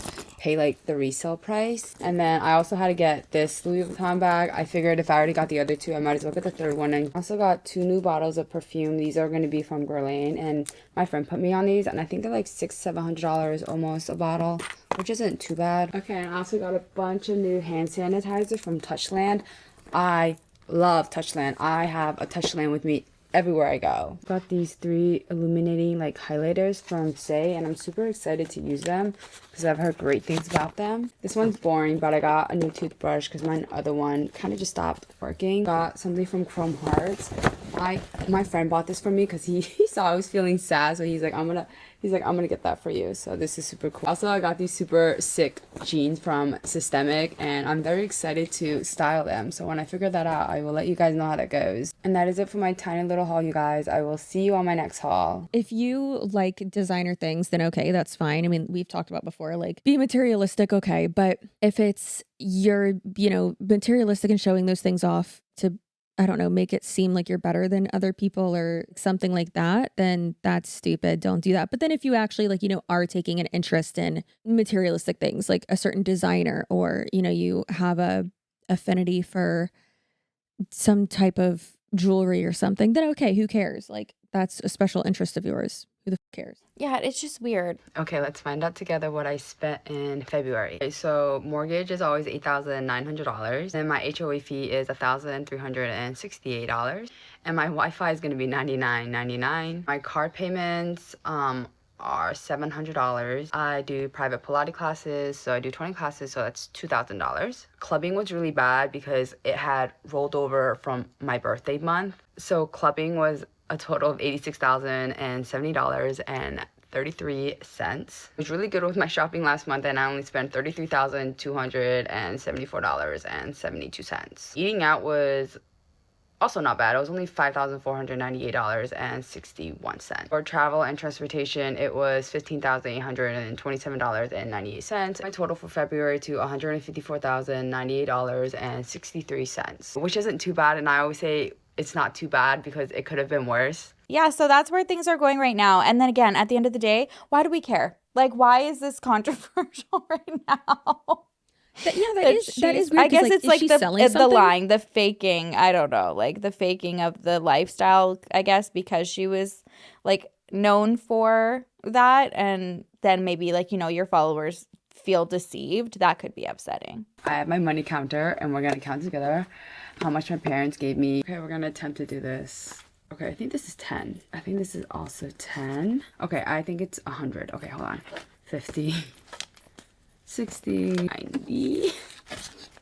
the resale price. And then I also had to get this Louis Vuitton bag. I figured if I already got the other two, I might as well get the third one. And I also got 2 new bottles of perfume. These are going to be from Guerlain, and my friend put me on these, and I think they're like $600-700 almost a bottle, which isn't too bad. Okay, and I also got a bunch of new hand sanitizer from Touchland. I love Touchland. I have a Touchland with me everywhere I go. Got these 3 illuminating like highlighters from Say, and I'm super excited to use them because I've heard great things about them. This one's boring, but I got a new toothbrush because my other one kind of just stopped working. Got something from Chrome Hearts. My friend bought this for me because he saw I was feeling sad, so he's like, I'm gonna get that for you. So this is super cool. Also, I got these super sick jeans from Systemic, and I'm very excited to style them. So when I figure that out, I will let you guys know how that goes. And that is it for my tiny little haul, you guys. I will see you on my next haul. If you like designer things, then okay, that's fine. I mean, we've talked about before, like be materialistic, okay. But if it's you're, materialistic and showing those things off to, I don't know, make it seem like you're better than other people or something like that, then that's stupid. Don't do that. But then if you actually are taking an interest in materialistic things, like a certain designer, or, you have a affinity for some type of jewelry or something, then okay, who cares? Like that's a special interest of yours. Who the f cares? Yeah, it's just weird. Okay, let's find out together what I spent in February. Okay, so mortgage is always $8,900. And my HOA fee is $1,368. And my Wi-Fi is going to be $99.99. My card payments are $700. I do private Pilates classes, so I do 20 classes, so that's $2,000. Clubbing was really bad because it had rolled over from my birthday month. So clubbing was a total of $86,070.33. I was really good with my shopping last month, and I only spent $33,274.72. Eating out was also not bad. It was only $5,498.61. For travel and transportation, it was $15,827.98. My total for February to $154,098.63, which isn't too bad. And I always say it's not too bad because it could have been worse. Yeah, so that's where things are going right now. And then again, at the end of the day, why do we care? Like, why is this controversial right now? That is weird. I guess it's like the lying, the faking. I don't know, like the faking of the lifestyle, I guess, because she was like known for that. And then maybe like, your followers feel deceived. That could be upsetting. I have my money counter, and we're going to count together how much my parents gave me. Okay, we're going to attempt to do this. Okay, I think this is 10. I think this is also 10. Okay, I think it's 100. Okay, hold on. 50, 60, 90,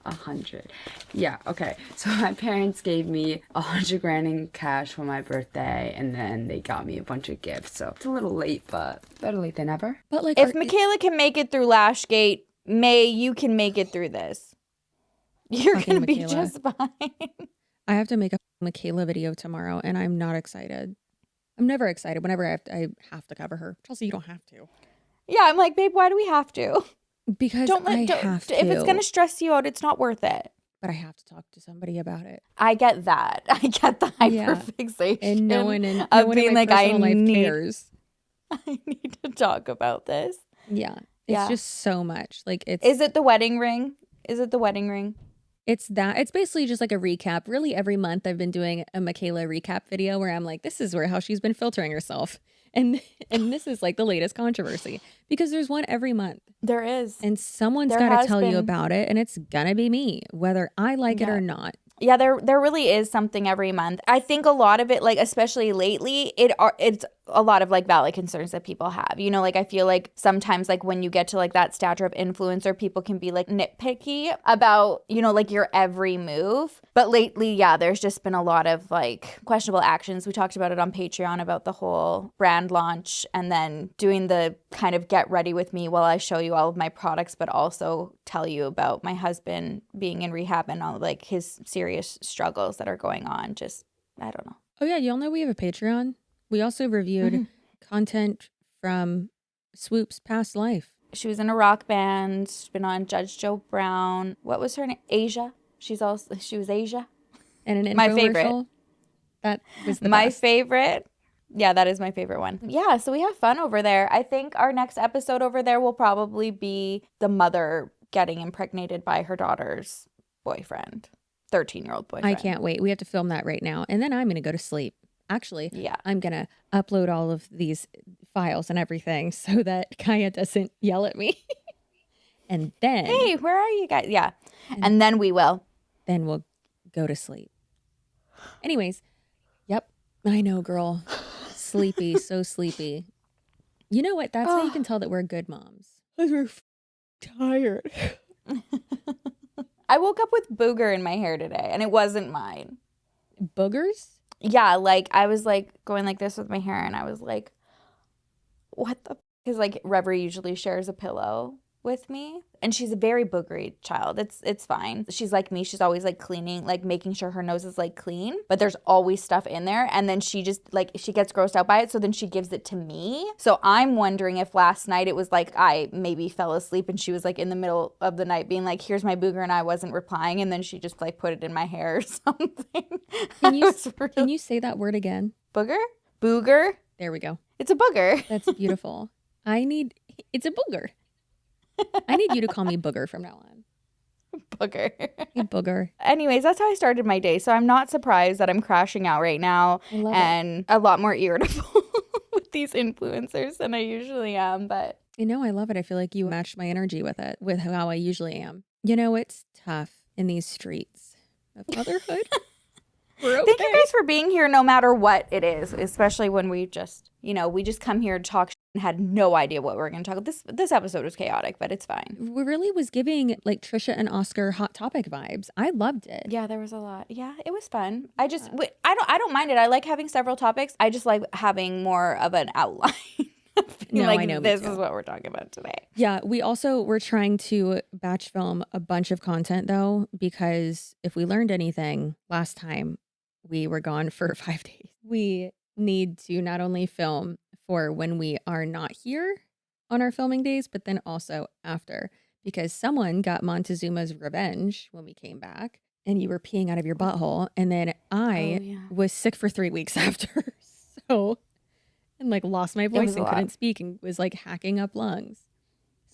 100. Yeah, okay. So my parents gave me $100,000 in cash for my birthday, and then they got me a bunch of gifts. So it's a little late, but better late than ever. But like, if Michaela can make it through Lashgate, May, you can make it through this. You're gonna be just fine. I have to make a Michaela video tomorrow, and I'm not excited. I'm never excited whenever I have to cover her. Chelsea, you don't have to. Yeah, I'm like, babe, why do we have to? Because I have to. If it's gonna stress you out, it's not worth it. But I have to talk to somebody about it. I get that. I get the hyperfixation. And no one in being my like, I life cares. I need to talk about this. Yeah. It's just so much. Like, it's. Is it the wedding ring? Is it the wedding ring? It's basically just like a recap. Really, every month I've been doing a Michaela recap video where I'm like, this is how she's been filtering herself. And this is like the latest controversy because there's one every month. There is. And someone's got to tell you about it, and it's gonna be me, whether I like it or not. Yeah, there really is something every month. I think a lot of it, like especially lately, it's a lot of like valid concerns that people have. You know, like I feel like sometimes like when you get to like that stature of influencer, people can be like nitpicky about, you know, like your every move. But lately, yeah, there's just been a lot of like questionable actions. We talked about it on Patreon about the whole brand launch and then doing the kind of get ready with me while I show you all of my products, but also tell you about my husband being in rehab and all like his serious struggles that are going on. Just, I don't know. Oh yeah, y'all know we have a Patreon. We also reviewed content from Swoop's past life. She was in a rock band. She's been on Judge Joe Brown. What was her name? Asia. She was Asia. And an my infomercial. favorite. That was the my best. favorite. Yeah, that is my favorite one. Yeah, so we have fun over there. I think our next episode over there will probably be the mother getting impregnated by her daughter's boyfriend, 13-year-old boyfriend. I can't wait. We have to film that right now. And then I'm going to go to sleep. Actually, yeah. I'm going to upload all of these files and everything so that Kaya doesn't yell at me. And then... Hey, where are you guys? Yeah. And then we will. Then we'll go to sleep. Anyways, yep. I know, girl. Sleepy, so sleepy. You know what? That's how you can tell that we're good moms. We're tired. I woke up with booger in my hair today, and it wasn't mine. Boogers? Yeah, like I was like going like this with my hair, and I was like, what the? Because like Reverie usually shares a pillow with me, and she's a very boogery child. It's fine. She's like me. She's always like cleaning, like making sure her nose is like clean, but there's always stuff in there, and then she just like she gets grossed out by it, so then she gives it to me. So I'm wondering if last night it was like I maybe fell asleep and she was like in the middle of the night being like, here's my booger, and I wasn't replying, and then she just like put it in my hair or something. Can you say that word again? Booger? Booger? There we go. It's a booger. That's beautiful. It's a booger. I need you to call me Booger from now on. Booger. Hey, Booger. Anyways, that's how I started my day. So I'm not surprised that I'm crashing out right now and a lot more irritable with these influencers than I usually am. But you know, I love it. I feel like you matched my energy with it, with how I usually am. You know, it's tough in these streets of motherhood. We're okay. Thank you guys for being here no matter what it is, especially when we just, you know, we just come here to talk and had no idea what we were going to talk about. This episode was chaotic, but it's fine. We really was giving like Trisha and Oscar hot topic vibes. I loved it. Yeah, there was a lot. Yeah, it was fun. I don't mind it. I like having several topics. I just like having more of an outline. No, like, I know. This is what we're talking about today. Yeah, we also were trying to batch film a bunch of content though, because if we learned anything last time, we were gone for 5 days. We need to not only film for when we are not here on our filming days, but then also after, because someone got Montezuma's revenge when we came back and you were peeing out of your butthole. And then I was sick for 3 weeks after. So, and like lost my voice and couldn't speak and was like hacking up lungs.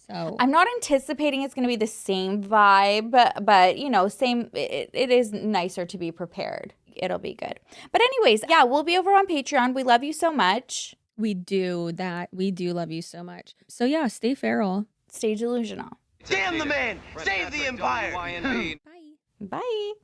So I'm not anticipating it's going to be the same vibe, but you know, it is nicer to be prepared. It'll be good. But anyways, yeah, we'll be over on Patreon. We love you so much. We do that. We do love you so much. So yeah, stay feral. Stay delusional. Damn the man! Save the empire! Bye.